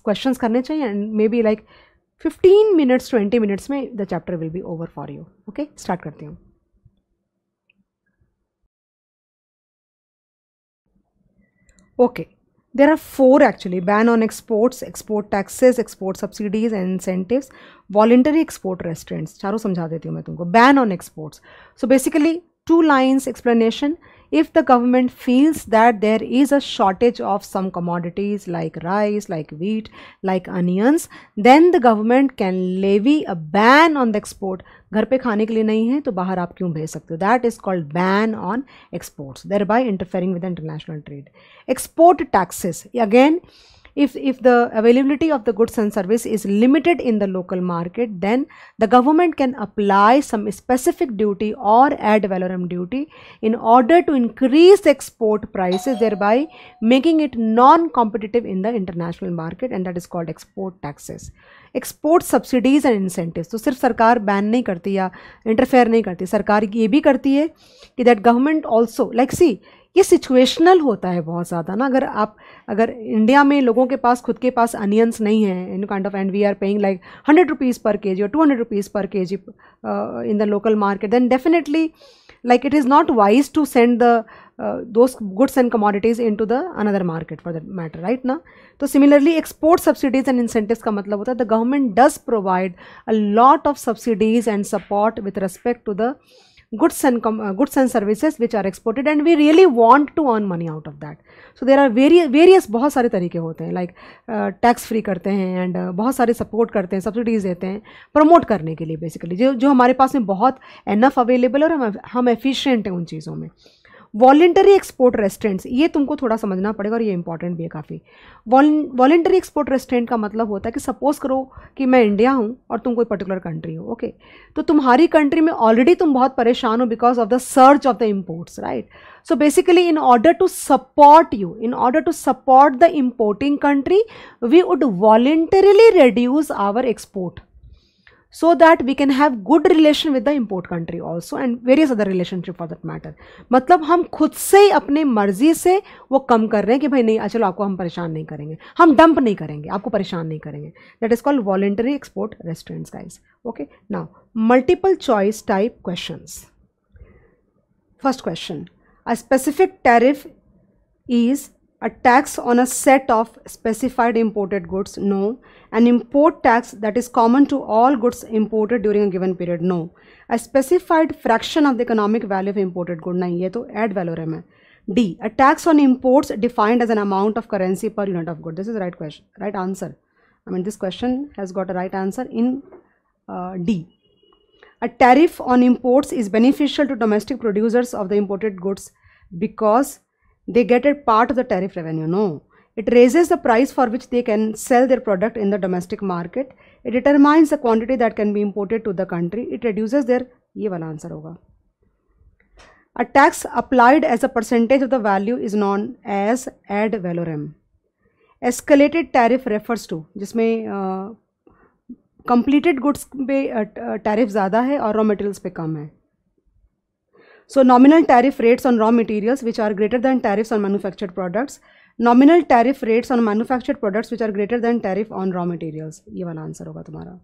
क्वेश्चंस करने चाहिए and maybe like 15 minutes 20 minutes में the chapter will be over for you. Okay, start करती हूँ. Okay, There are four actually: ban on exports, export taxes, export subsidies and incentives, voluntary export restraints. चारों समझा देती हूँ मैं तुमको. Ban on exports. So basically 2 lines explanation. If the government feels that there is a shortage of some commodities like rice, like wheat, like onions, then the government can levy a ban on the export. घर पे खाने के लिए नहीं है तो बाहर आप क्यों भेज सकते हो? That is called ban on exports, thereby interfering with the international trade. Export taxes, again, if the availability of the goods and service is limited in the local market, then the government can apply some specific duty or ad valorem duty in order to increase the export prices, thereby making it non-competitive in the international market, and that is called export taxes. Export subsidies and incentives, तो सिर्फ सरकार ban नहीं करती या interfere नहीं करती, सरकार ये भी करती है कि दैट गवर्नमेंट ऑल्सो लाइक सी, ये सिचुएशनल होता है बहुत ज़्यादा ना. अगर इंडिया में लोगों के पास खुद के पास अनियंस नहीं है in kind of, and we are paying like 100 rupees per KG और 200 rupees per KG in the local market, then definitely like it is not wise to send the those goods and commodities into the another market for that matter, right na. So similarly export subsidies and incentives का मतलब होता है the government does provide a lot of subsidies and support with respect to the goods and services which are exported, and we really want to earn money out of that. So there are various बहुत सारे तरीके होते हैं, like tax free करते हैं and बहुत सारे support करते हैं, सब्सिडीज़ देते हैं प्रमोट करने के लिए बेसिकली, जो हमारे पास में बहुत एनफ अवेलेबल है और हम एफिशिएंट हैं उन चीज़ों में. वॉलेंटरी एक्सपोर्ट रेस्ट्रेंट्स, ये तुमको थोड़ा समझना पड़ेगा और ये इंपॉर्टेंट भी है काफ़ी. वॉलेंटरी एक्सपोर्ट रेस्ट्रेंट का मतलब होता है कि सपोज़ करो कि मैं इंडिया हूँ और तुम कोई पर्टिकुलर कंट्री हो, ओके, तो तुम्हारी कंट्री में ऑलरेडी तुम बहुत परेशान हो because of the search of the imports, right. So basically in order to support you, in order to support the importing country, we would voluntarily reduce our export so that we can have good relation with the import country also and various other relationship for that matter. मतलब हम खुद से ही अपने मर्जी से वो कम कर रहे हैं कि भाई नहीं चलो आपको हम परेशान नहीं करेंगे, हम डंप नहीं करेंगे, आपको परेशान नहीं करेंगे. That is called voluntary export restraints, guys. Okay, now multiple choice type questions. First question. A specific tariff is a tax on a set of specified imported goods. No. An import tax that is common to all goods imported during a given period. No. A specified fraction of the economic value of imported good. नहीं, ये तो ad valorem है. D. A tax on imports defined as an amount of currency per unit of good. This is the right question, right answer. I mean, this question has got a right answer in D. A tariff on imports is beneficial to domestic producers of the imported goods because they get a part of the tariff revenue. No. It raises the price for which they can sell their product in the domestic market. It determines the quantity that can be imported to the country. It reduces their, ये वाला answer होगा. A tax applied as a percentage of the value is known as ad valorem. Escalated tariff refers to, जिसमें completed goods पे tariff ज़्यादा है और raw materials पे कम है. So nominal tariff rates on raw materials which are greater than tariffs on manufactured products. Nominal tariff rates on manufactured products which are greater than tariff on raw materials. ये वाला answer होगा तुम्हारा.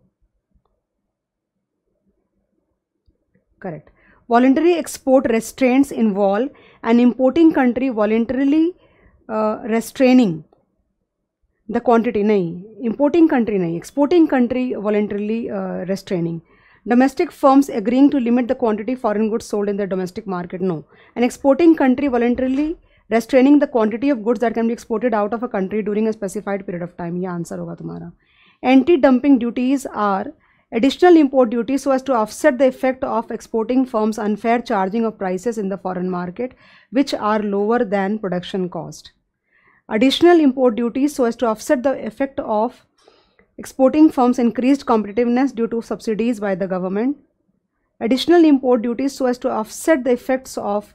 Correct. Voluntary export restraints involve an importing country voluntarily restraining the quantity. नहीं, importing country नहीं, exporting country voluntarily restraining. Domestic firms agreeing to limit the quantity foreign goods sold in the domestic market. No. An exporting country voluntarily restraining the quantity of goods that can be exported out of a country during a specified period of time. ये answer होगा तुम्हारा. Anti-dumping duties are additional import duties so as to offset the effect of exporting firms' unfair charging of prices in the foreign market which are lower than production cost. Additional import duties so as to offset the effect of exporting firms' increased competitiveness due to subsidies by the government. Additional import duties so as to offset the effects of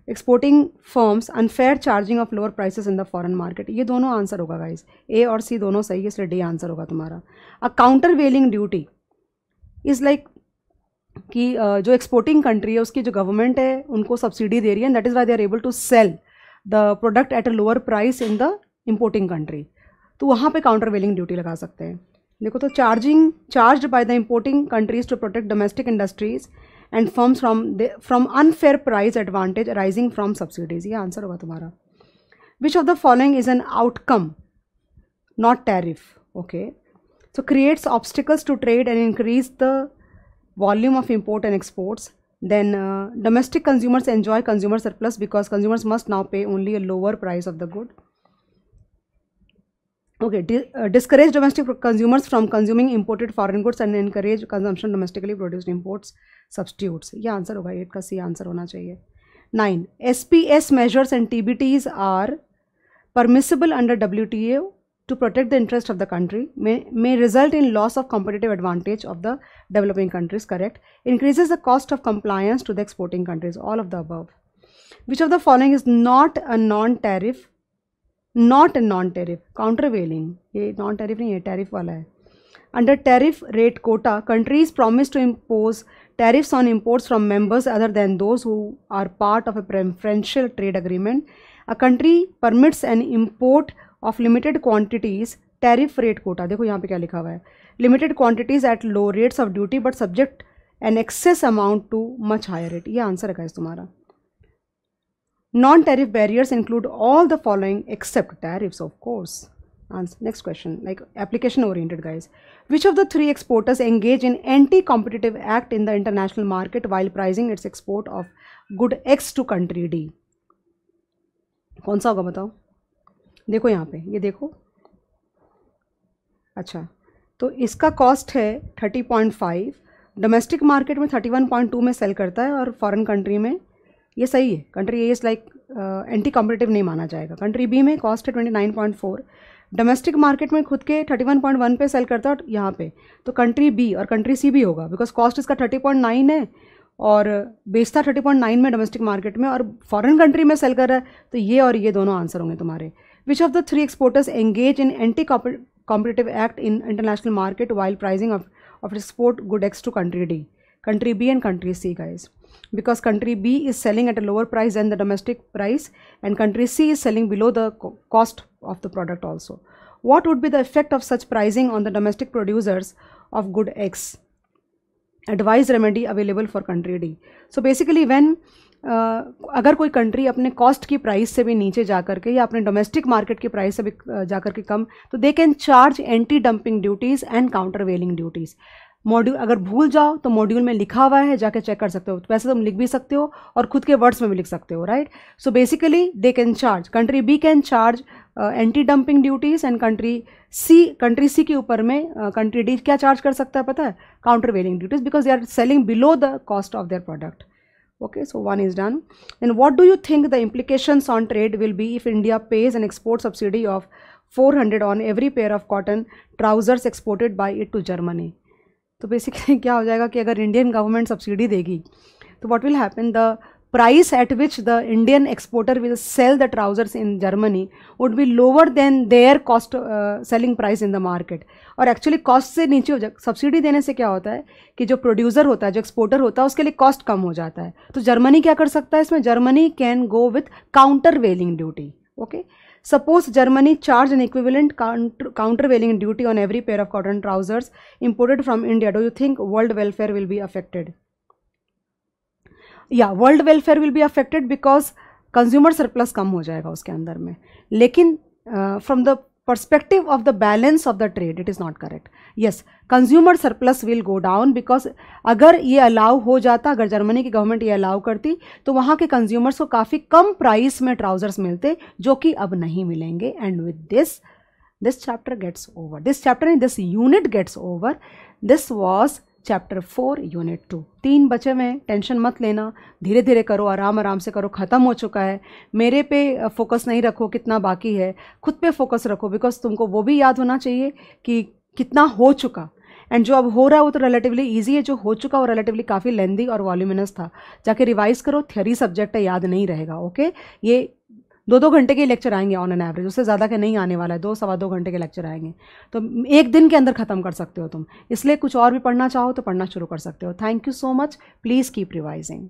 exporting firms' unfair charging of lower prices in the foreign market. ये दोनों answer होगा guys, ए और सी दोनों सही है, इसलिए D answer होगा तुम्हारा. A countervailing duty is like कि जो एक्सपोर्टिंग कंट्री है उसकी जो गवर्नमेंट है उनको सब्सिडी दे रही है, that is why they are able to sell the product at a lower price in the importing country. तो वहाँ पे काउंटर वेलिंग ड्यूटी लगा सकते हैं. देखो तो charged by the importing countries to protect domestic industries and firms from unfair price advantage arising from subsidies. ये answer होगा तुम्हारा. Which of the following is an outcome not tariff. Okay, so creates obstacles to trade and increase the volume of import and exports. Then domestic consumers enjoy consumer surplus because consumers must now pay only a lower price of the good. Okay, discourage domestic consumers from consuming imported foreign goods and encourage consumption domestically produced imports substitutes. ये answer होगा, 8 का C answer होना चाहिए. 9, SPS measures and TBTs are permissible under WTO to protect the interest of the country, may result in loss of competitive advantage of the developing countries. Correct. Increases the cost of compliance to the exporting countries. All of the above. Which of the following is not a non-tariff? Not a non-tariff. Countervailing. ये non-tariff नहीं है, tariff वाला है. Under tariff rate quota, countries promise to impose tariffs on imports from members other than those who are part of a preferential trade agreement. A country permits an import of limited quantities, tariff rate quota. देखो यहाँ पे क्या लिखा हुआ है, limited quantities at low rates of duty but subject an excess amount to much higher rate. ये answer है guys तुम्हारा. Non-tariff barriers include all the following except tariffs, of course. Answer. Next question, like application oriented guys. Which of the 3 exporters engage in anti-competitive act in the international market while pricing its export of good X to country D? कौन सा होगा बताओ. देखो यहाँ पे, ये देखो. अच्छा, तो इसका कॉस्ट है 30.5, डोमेस्टिक मार्केट में 31.2 में सेल करता है और फॉरेन कंट्री में ये सही है. Country A is like anti competitive नहीं माना जाएगा. कंट्री बी में कॉस्ट है 29.4, डोमेस्टिक मार्केट में खुद के 31.1 पे सेल करता है और यहाँ पे तो कंट्री बी और कंट्री सी भी होगा बिकॉज कॉस्ट इसका 30.9 है और बेचता 30.9 में डोमेस्टिक मार्केट में और फॉरेन कंट्री में सेल कर रहा है. तो ये और ये दोनों आंसर होंगे तुम्हारे. Which of the 3 exporters engage in anti-competitive act in international market while pricing of export good X to country D? Country B and country C guys. Because country B is selling at a lower price than the domestic price and country C is selling below the cost of the product also. What would be the effect of such pricing on the domestic producers of good X? Advice remedy available for country D. So basically when अगर कोई country अपने cost की price से भी नीचे जा करके या अपने डोमेस्टिक मार्केट की प्राइस से भी जा करके कम, तो they can charge anti dumping duties and countervailing duties. Module अगर भूल जाओ तो मॉड्यूल में लिखा हुआ है, जाके चेक कर सकते हो. वैसे तुम लिख भी सकते हो और खुद के वर्ड्स में भी लिख सकते हो, right. So basically they can charge, country B can charge anti dumping duties and country C के ऊपर में कंट्री डी क्या चार्ज कर सकता है पता है, countervailing duties, because they are selling below the cost of their product. Okay, so 1 is done. Then what do you think the implications on trade will be if India pays an export subsidy of 400 on every pair of cotton trousers exported by it to Germany? तो basically क्या हो जाएगा कि अगर Indian government subsidy देगी तो what will happen, the price at which the Indian exporter will sell the trousers in Germany would be lower than their cost selling price in the market. और actually cost से नीचे हो जाए. Subsidy देने से क्या होता है कि जो प्रोड्यूसर होता है, जो एक्सपोर्टर होता है, उसके लिए कॉस्ट कम हो जाता है. तो जर्मनी क्या कर सकता है इसमें, Germany can go with countervailing duty. Okay, suppose Germany charge an equivalent countervailing duty on every pair of cotton trousers imported from India. Do you think world welfare will be affected? या world welfare will be affected because consumer surplus कम हो जाएगा उसके अंदर में. लेकिन from the perspective of the balance of the trade, it is not correct. Yes, consumer surplus will go down because अगर ये अलाउ हो जाता, अगर जर्मनी की गवर्नमेंट ये अलाउ करती तो वहाँ के कंज्यूमर्स को काफ़ी कम प्राइस में ट्राउजर्स मिलते जो कि अब नहीं मिलेंगे. And with this chapter gets over, this chapter नहीं, this unit gets over. This was chapter 4 unit 2. 3 बचे हुए, टेंशन मत लेना, धीरे धीरे करो, आराम आराम से करो. ख़त्म हो चुका है. मेरे पे फोकस नहीं रखो कितना बाकी है, खुद पे फोकस रखो बिकॉज तुमको वो भी याद होना चाहिए कि कितना हो चुका. एंड जो अब हो रहा है वो तो रिलेटिवली ईजी है, जो हो चुका वो रिलेटिवली काफ़ी लेंदी और वॉल्यूमिनस था. जाके रिवाइज करो, थ्योरी सब्जेक्ट है, याद नहीं रहेगा. ओके, ये 2-2 घंटे के लेक्चर आएंगे ऑन एन एवरेज, उससे ज़्यादा के नहीं आने वाला है. 2-2.25 घंटे के लेक्चर आएंगे तो एक दिन के अंदर ख़त्म कर सकते हो तुम. इसलिए कुछ और भी पढ़ना चाहो तो पढ़ना शुरू कर सकते हो. Thank you so much. Please keep revising.